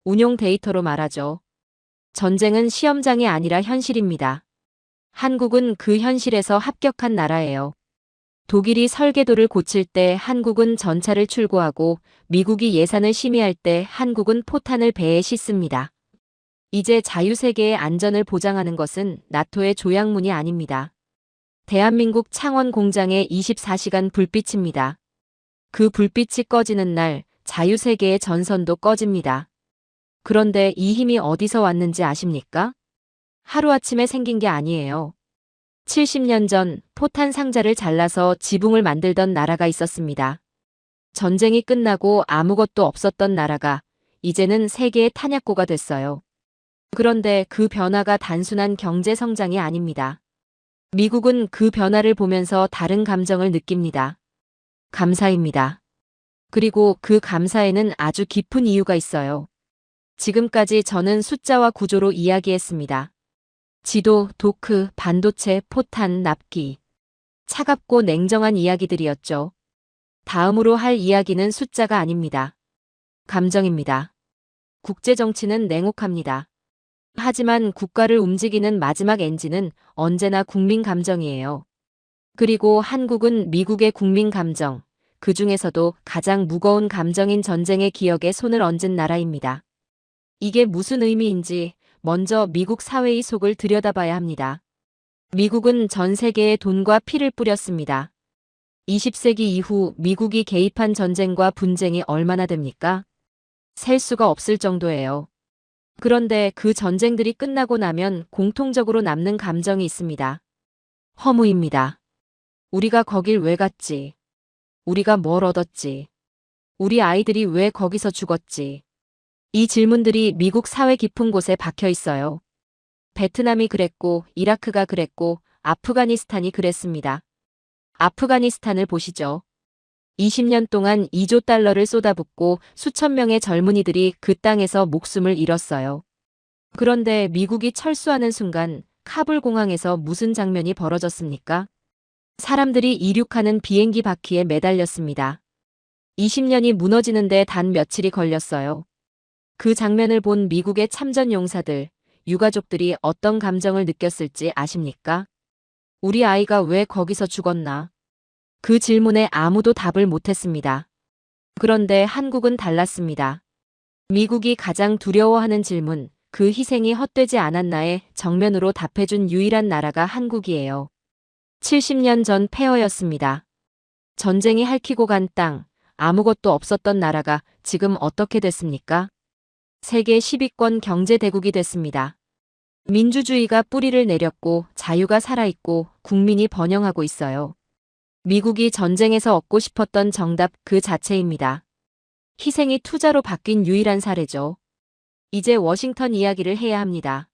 운용 데이터로 말하죠. 전쟁은 시험장이 아니라 현실입니다. 한국은 그 현실에서 합격한 나라예요. 독일이 설계도를 고칠 때 한국은 전차를 출고하고 미국이 예산을 심의할 때 한국은 포탄을 배에 싣습니다. 이제 자유세계의 안전을 보장하는 것은 나토의 조약문이 아닙니다. 대한민국 창원 공장의 24시간 불빛입니다. 그 불빛이 꺼지는 날 자유세계의 전선도 꺼집니다. 그런데 이 힘이 어디서 왔는지 아십니까? 하루아침에 생긴 게 아니에요. 70년 전 포탄 상자를 잘라서 지붕을 만들던 나라가 있었습니다. 전쟁이 끝나고 아무것도 없었던 나라가 이제는 세계의 탄약고가 됐어요. 그런데 그 변화가 단순한 경제 성장이 아닙니다. 미국은 그 변화를 보면서 다른 감정을 느낍니다. 감사입니다. 그리고 그 감사에는 아주 깊은 이유가 있어요. 지금까지 저는 숫자와 구조로 이야기했습니다. 지도, 도크, 반도체, 포탄, 납기. 차갑고 냉정한 이야기들이었죠. 다음으로 할 이야기는 숫자가 아닙니다. 감정입니다. 국제정치는 냉혹합니다. 하지만 국가를 움직이는 마지막 엔진은 언제나 국민 감정이에요. 그리고 한국은 미국의 국민 감정, 그 중에서도 가장 무거운 감정인 전쟁의 기억에 손을 얹은 나라입니다. 이게 무슨 의미인지 먼저 미국 사회의 속을 들여다봐야 합니다. 미국은 전 세계에 돈과 피를 뿌렸습니다. 20세기 이후 미국이 개입한 전쟁과 분쟁이 얼마나 됩니까? 셀 수가 없을 정도예요. 그런데 그 전쟁들이 끝나고 나면 공통적으로 남는 감정이 있습니다. 허무입니다. 우리가 거길 왜 갔지? 우리가 뭘 얻었지? 우리 아이들이 왜 거기서 죽었지? 이 질문들이 미국 사회 깊은 곳에 박혀 있어요. 베트남이 그랬고, 이라크가 그랬고, 아프가니스탄이 그랬습니다. 아프가니스탄을 보시죠. 20년 동안 2조 달러를 쏟아붓고 수천 명의 젊은이들이 그 땅에서 목숨을 잃었어요. 그런데 미국이 철수하는 순간 카불 공항에서 무슨 장면이 벌어졌습니까? 사람들이 이륙하는 비행기 바퀴에 매달렸습니다. 20년이 무너지는데 단 며칠이 걸렸어요. 그 장면을 본 미국의 참전 용사들, 유가족들이 어떤 감정을 느꼈을지 아십니까? 우리 아이가 왜 거기서 죽었나? 그 질문에 아무도 답을 못했습니다. 그런데 한국은 달랐습니다. 미국이 가장 두려워하는 질문, 그 희생이 헛되지 않았나에 정면으로 답해준 유일한 나라가 한국이에요. 70년 전 폐허였습니다. 전쟁이 핥히고 간 땅, 아무것도 없었던 나라가 지금 어떻게 됐습니까? 세계 10위권 경제대국이 됐습니다. 민주주의가 뿌리를 내렸고 자유가 살아있고 국민이 번영하고 있어요. 미국이 전쟁에서 얻고 싶었던 정답 그 자체입니다. 희생이 투자로 바뀐 유일한 사례죠. 이제 워싱턴 이야기를 해야 합니다.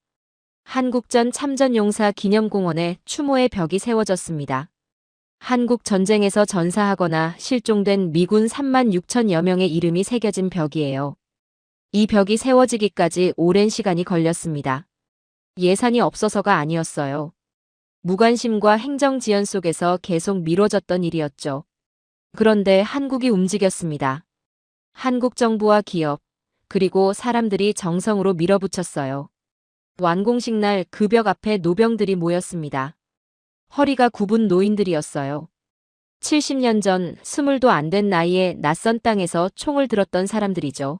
한국전 참전용사 기념공원에 추모의 벽이 세워졌습니다. 한국 전쟁에서 전사하거나 실종된 미군 3만 6천여 명의 이름이 새겨진 벽이에요. 이 벽이 세워지기까지 오랜 시간이 걸렸습니다. 예산이 없어서가 아니었어요. 무관심과 행정지연 속에서 계속 미뤄졌던 일이었죠. 그런데 한국이 움직였습니다. 한국 정부와 기업, 그리고 사람들이 정성으로 밀어붙였어요. 완공식 날 그 벽 앞에 노병들이 모였습니다. 허리가 굽은 노인들이었어요. 70년 전 20도 안 된 나이에 낯선 땅에서 총을 들었던 사람들이죠.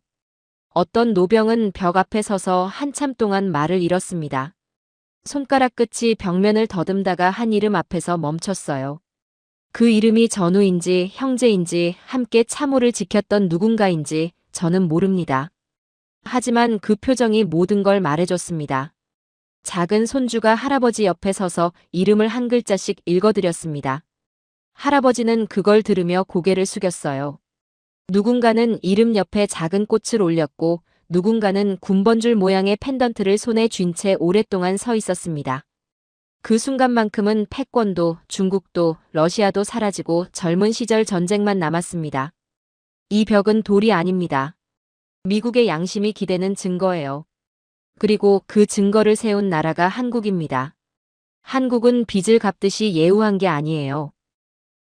어떤 노병은 벽 앞에 서서 한참 동안 말을 잃었습니다. 손가락 끝이 벽면을 더듬다가 한 이름 앞에서 멈췄어요. 그 이름이 전우인지 형제인지 함께 참호를 지켰던 누군가인지 저는 모릅니다. 하지만 그 표정이 모든 걸 말해줬습니다. 작은 손주가 할아버지 옆에 서서 이름을 한 글자씩 읽어드렸습니다. 할아버지는 그걸 들으며 고개를 숙였어요. 누군가는 이름 옆에 작은 꽃을 올렸고 누군가는 군번줄 모양의 펜던트를 손에 쥔 채 오랫동안 서 있었습니다. 그 순간만큼은 패권도, 중국도, 러시아도 사라지고 젊은 시절 전쟁만 남았습니다. 이 벽은 돌이 아닙니다. 미국의 양심이 기대는 증거예요. 그리고 그 증거를 세운 나라가 한국입니다. 한국은 빚을 갚듯이 예우한 게 아니에요.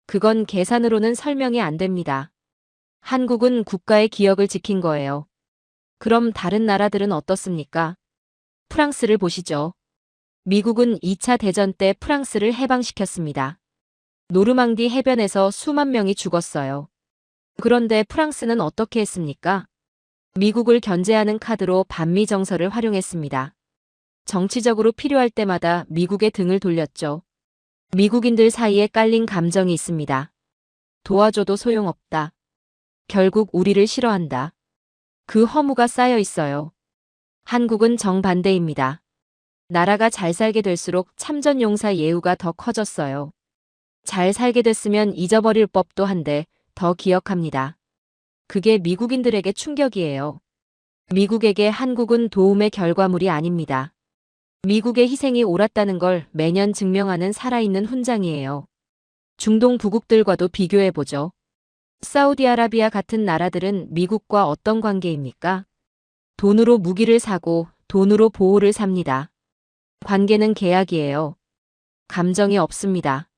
그건 계산으로는 설명이 안 됩니다. 한국은 국가의 기억을 지킨 거예요. 그럼 다른 나라들은 어떻습니까? 프랑스를 보시죠. 미국은 2차 대전 때 프랑스를 해방시켰습니다. 노르망디 해변에서 수만 명이 죽었어요. 그런데 프랑스는 어떻게 했습니까? 미국을 견제하는 카드로 반미 정서를 활용했습니다. 정치적으로 필요할 때마다 미국의 등을 돌렸죠. 미국인들 사이에 깔린 감정이 있습니다. 도와줘도 소용없다. 결국 우리를 싫어한다. 그 허무가 쌓여 있어요. 한국은 정반대입니다. 나라가 잘 살게 될수록 참전용사 예우가 더 커졌어요. 잘 살게 됐으면 잊어버릴 법도 한데 더 기억합니다. 그게 미국인들에게 충격이에요. 미국에게 한국은 도움의 결과물이 아닙니다. 미국의 희생이 옳았다는 걸 매년 증명하는 살아있는 훈장이에요. 중동 부국들과도 비교해보죠. 사우디아라비아 같은 나라들은 미국과 어떤 관계입니까? 돈으로 무기를 사고 돈으로 보호를 삽니다. 관계는 계약이에요. 감정이 없습니다.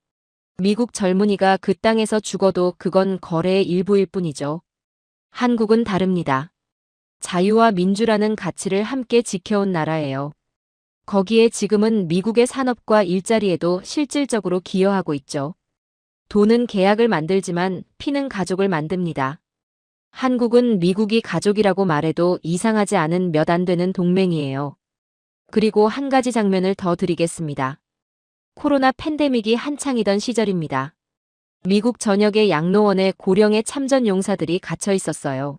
미국 젊은이가 그 땅에서 죽어도 그건 거래의 일부일 뿐이죠. 한국은 다릅니다. 자유와 민주라는 가치를 함께 지켜온 나라예요. 거기에 지금은 미국의 산업과 일자리에도 실질적으로 기여하고 있죠. 돈은 계약을 만들지만 피는 가족을 만듭니다. 한국은 미국이 가족이라고 말해도 이상하지 않은 몇 안 되는 동맹이에요. 그리고 한 가지 장면을 더 드리겠습니다. 코로나 팬데믹이 한창이던 시절입니다. 미국 전역의 양로원에 고령의 참전 용사들이 갇혀 있었어요.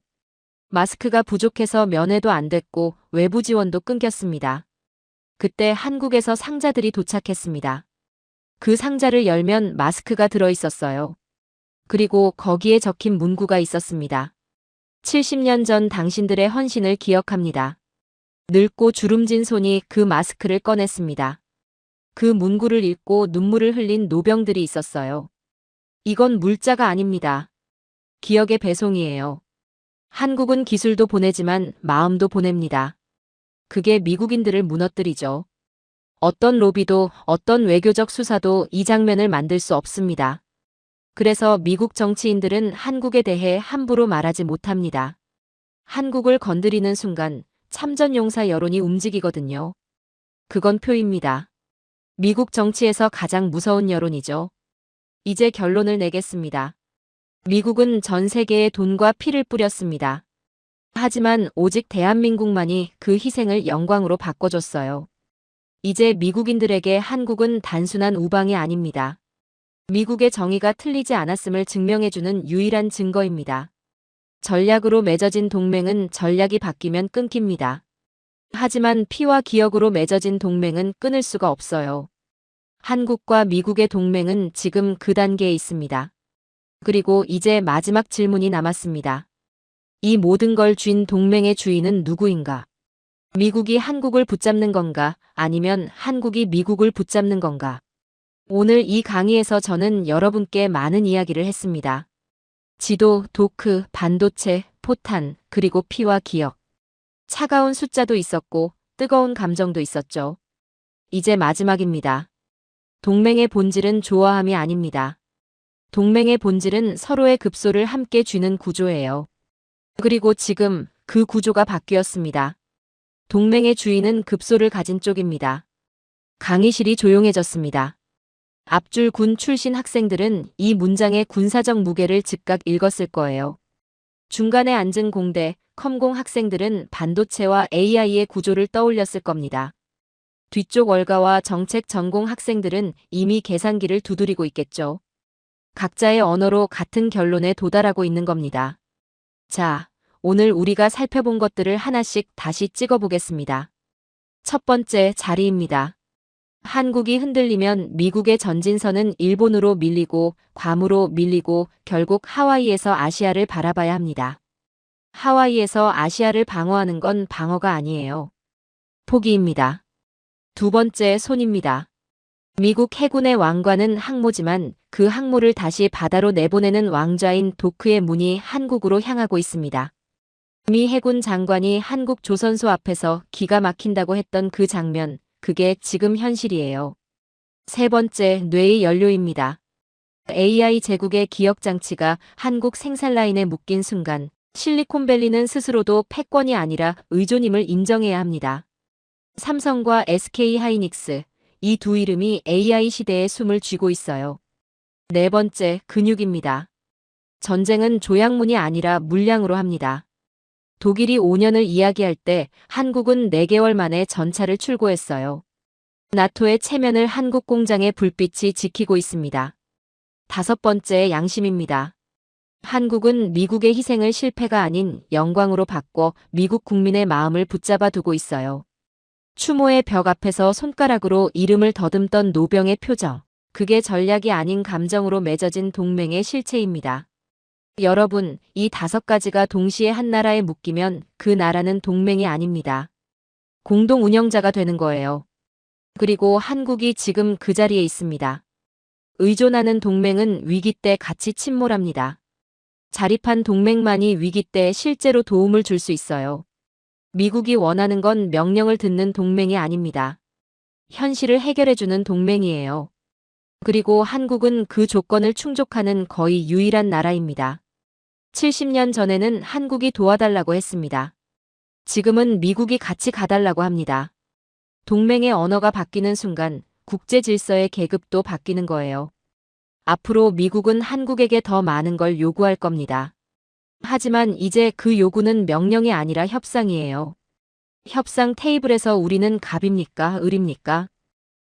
마스크가 부족해서 면회도 안 됐고 외부 지원도 끊겼습니다. 그때 한국에서 상자들이 도착했습니다. 그 상자를 열면 마스크가 들어 있었어요. 그리고 거기에 적힌 문구가 있었습니다. 70년 전 당신들의 헌신을 기억합니다. 늙고 주름진 손이 그 마스크를 꺼냈습니다. 그 문구를 읽고 눈물을 흘린 노병들이 있었어요. 이건 물자가 아닙니다. 기억의 배송이에요. 한국은 기술도 보내지만 마음도 보냅니다. 그게 미국인들을 무너뜨리죠. 어떤 로비도 어떤 외교적 수사도 이 장면을 만들 수 없습니다. 그래서 미국 정치인들은 한국에 대해 함부로 말하지 못합니다. 한국을 건드리는 순간 참전용사 여론이 움직이거든요. 그건 표입니다. 미국 정치에서 가장 무서운 여론이죠. 이제 결론을 내겠습니다. 미국은 전 세계에 돈과 피를 뿌렸습니다. 하지만 오직 대한민국만이 그 희생을 영광으로 바꿔줬어요. 이제 미국인들에게 한국은 단순한 우방이 아닙니다. 미국의 정의가 틀리지 않았음을 증명해주는 유일한 증거입니다. 전략으로 맺어진 동맹은 전략이 바뀌면 끊깁니다. 하지만 피와 기억으로 맺어진 동맹은 끊을 수가 없어요. 한국과 미국의 동맹은 지금 그 단계에 있습니다. 그리고 이제 마지막 질문이 남았습니다. 이 모든 걸 쥔 동맹의 주인은 누구인가? 미국이 한국을 붙잡는 건가? 아니면 한국이 미국을 붙잡는 건가? 오늘 이 강의에서 저는 여러분께 많은 이야기를 했습니다. 지도, 도크, 반도체, 포탄, 그리고 피와 기억. 차가운 숫자도 있었고 뜨거운 감정도 있었죠. 이제 마지막입니다. 동맹의 본질은 좋아함이 아닙니다. 동맹의 본질은 서로의 급소를 함께 쥐는 구조예요. 그리고 지금 그 구조가 바뀌었습니다. 동맹의 주인은 급소를 가진 쪽입니다. 강의실이 조용해졌습니다. 앞줄 군 출신 학생들은 이 문장의 군사적 무게를 즉각 읽었을 거예요. 중간에 앉은 공대, 컴공 학생들은 반도체와 AI의 구조를 떠올렸을 겁니다. 뒤쪽 월가와 정책 전공 학생들은 이미 계산기를 두드리고 있겠죠. 각자의 언어로 같은 결론에 도달하고 있는 겁니다. 자, 오늘 우리가 살펴본 것들을 하나씩 다시 찍어보겠습니다. 첫 번째 자리입니다. 한국이 흔들리면 미국의 전진선은 일본으로 밀리고 괌으로 밀리고 결국 하와이에서 아시아를 바라봐야 합니다. 하와이에서 아시아를 방어하는 건 방어가 아니에요. 포기입니다. 두 번째 손입니다. 미국 해군의 왕관은 항모지만 그 항모를 다시 바다로 내보내는 왕좌인 도크의 문이 한국으로 향하고 있습니다. 미 해군 장관이 한국 조선소 앞에서 기가 막힌다고 했던 그 장면, 그게 지금 현실이에요. 세 번째, 뇌의 연료입니다. AI 제국의 기억장치가 한국 생산라인에 묶인 순간 실리콘밸리는 스스로도 패권이 아니라 의존임을 인정해야 합니다. 삼성과 SK하이닉스, 이 두 이름이 AI 시대에 숨을 쥐고 있어요. 네 번째, 근육입니다. 전쟁은 조약문이 아니라 물량으로 합니다. 독일이 5년을 이야기할 때 한국은 4개월 만에 전차를 출고했어요. 나토의 체면을 한국 공장의 불빛이 지키고 있습니다. 다섯 번째, 양심입니다. 한국은 미국의 희생을 실패가 아닌 영광으로 바꿔 미국 국민의 마음을 붙잡아 두고 있어요. 추모의 벽 앞에서 손가락으로 이름을 더듬던 노병의 표정. 그게 전략이 아닌 감정으로 맺어진 동맹의 실체입니다. 여러분, 이 5가지가 동시에 한 나라에 묶이면 그 나라는 동맹이 아닙니다. 공동 운영자가 되는 거예요. 그리고 한국이 지금 그 자리에 있습니다. 의존하는 동맹은 위기 때 같이 침몰합니다. 자립한 동맹만이 위기 때 실제로 도움을 줄 수 있어요. 미국이 원하는 건 명령을 듣는 동맹이 아닙니다. 현실을 해결해주는 동맹이에요. 그리고 한국은 그 조건을 충족하는 거의 유일한 나라입니다. 70년 전에는 한국이 도와달라고 했습니다. 지금은 미국이 같이 가달라고 합니다. 동맹의 언어가 바뀌는 순간 국제 질서의 계급도 바뀌는 거예요. 앞으로 미국은 한국에게 더 많은 걸 요구할 겁니다. 하지만 이제 그 요구는 명령이 아니라 협상이에요. 협상 테이블에서 우리는 갑입니까? 을입니까?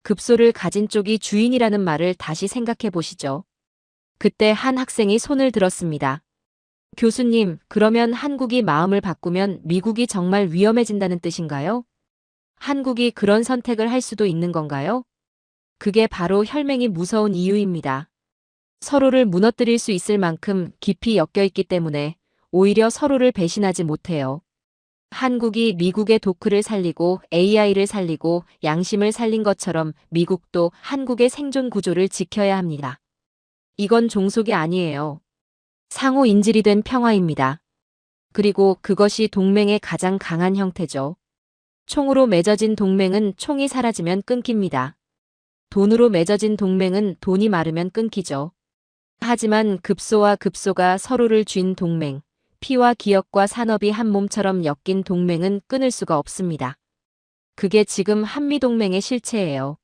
급소를 가진 쪽이 주인이라는 말을 다시 생각해 보시죠. 그때 한 학생이 손을 들었습니다. 교수님, 그러면 한국이 마음을 바꾸면 미국이 정말 위험해진다는 뜻인가요? 한국이 그런 선택을 할 수도 있는 건가요? 그게 바로 혈맹이 무서운 이유입니다. 서로를 무너뜨릴 수 있을 만큼 깊이 엮여 있기 때문에 오히려 서로를 배신하지 못해요. 한국이 미국의 도크를 살리고 AI를 살리고 양심을 살린 것처럼 미국도 한국의 생존 구조를 지켜야 합니다. 이건 종속이 아니에요. 상호 인질이 된 평화입니다. 그리고 그것이 동맹의 가장 강한 형태죠. 총으로 맺어진 동맹은 총이 사라지면 끊깁니다. 돈으로 맺어진 동맹은 돈이 마르면 끊기죠. 하지만 급소와 급소가 서로를 쥔 동맹, 피와 기억과 산업이 한 몸처럼 엮인 동맹은 끊을 수가 없습니다. 그게 지금 한미동맹의 실체예요.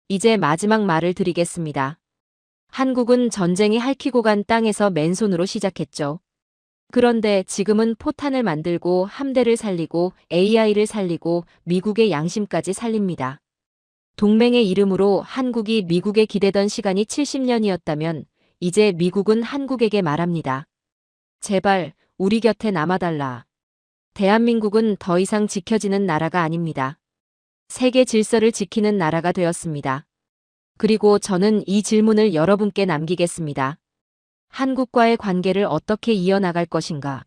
이제 마지막 말을 드리겠습니다. 한국은 전쟁이 핥히고 간 땅에서 맨손으로 시작했죠. 그런데 지금은 포탄을 만들고 함대를 살리고 AI를 살리고 미국의 양심까지 살립니다. 동맹의 이름으로 한국이 미국에 기대던 시간이 70년이었다면 이제 미국은 한국에게 말합니다. 제발 우리 곁에 남아달라. 대한민국은 더 이상 지켜지는 나라가 아닙니다. 세계 질서를 지키는 나라가 되었습니다. 그리고 저는 이 질문을 여러분께 남기겠습니다. 한국과의 관계를 어떻게 이어나갈 것인가?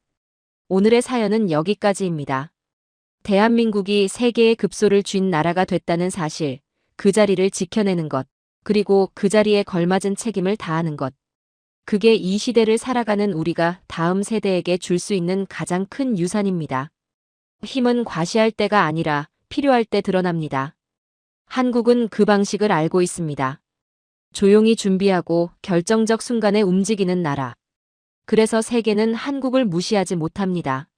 오늘의 사연은 여기까지입니다. 대한민국이 세계의 급소를 쥔 나라가 됐다는 사실, 그 자리를 지켜내는 것, 그리고 그 자리에 걸맞은 책임을 다하는 것. 그게 이 시대를 살아가는 우리가 다음 세대에게 줄 수 있는 가장 큰 유산입니다. 힘은 과시할 때가 아니라 필요할 때 드러납니다. 한국은 그 방식을 알고 있습니다. 조용히 준비하고 결정적 순간에 움직이는 나라. 그래서 세계는 한국을 무시하지 못합니다.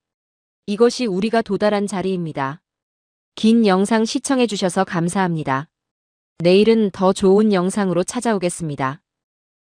이것이 우리가 도달한 자리입니다. 긴 영상 시청해주셔서 감사합니다. 내일은 더 좋은 영상으로 찾아오겠습니다.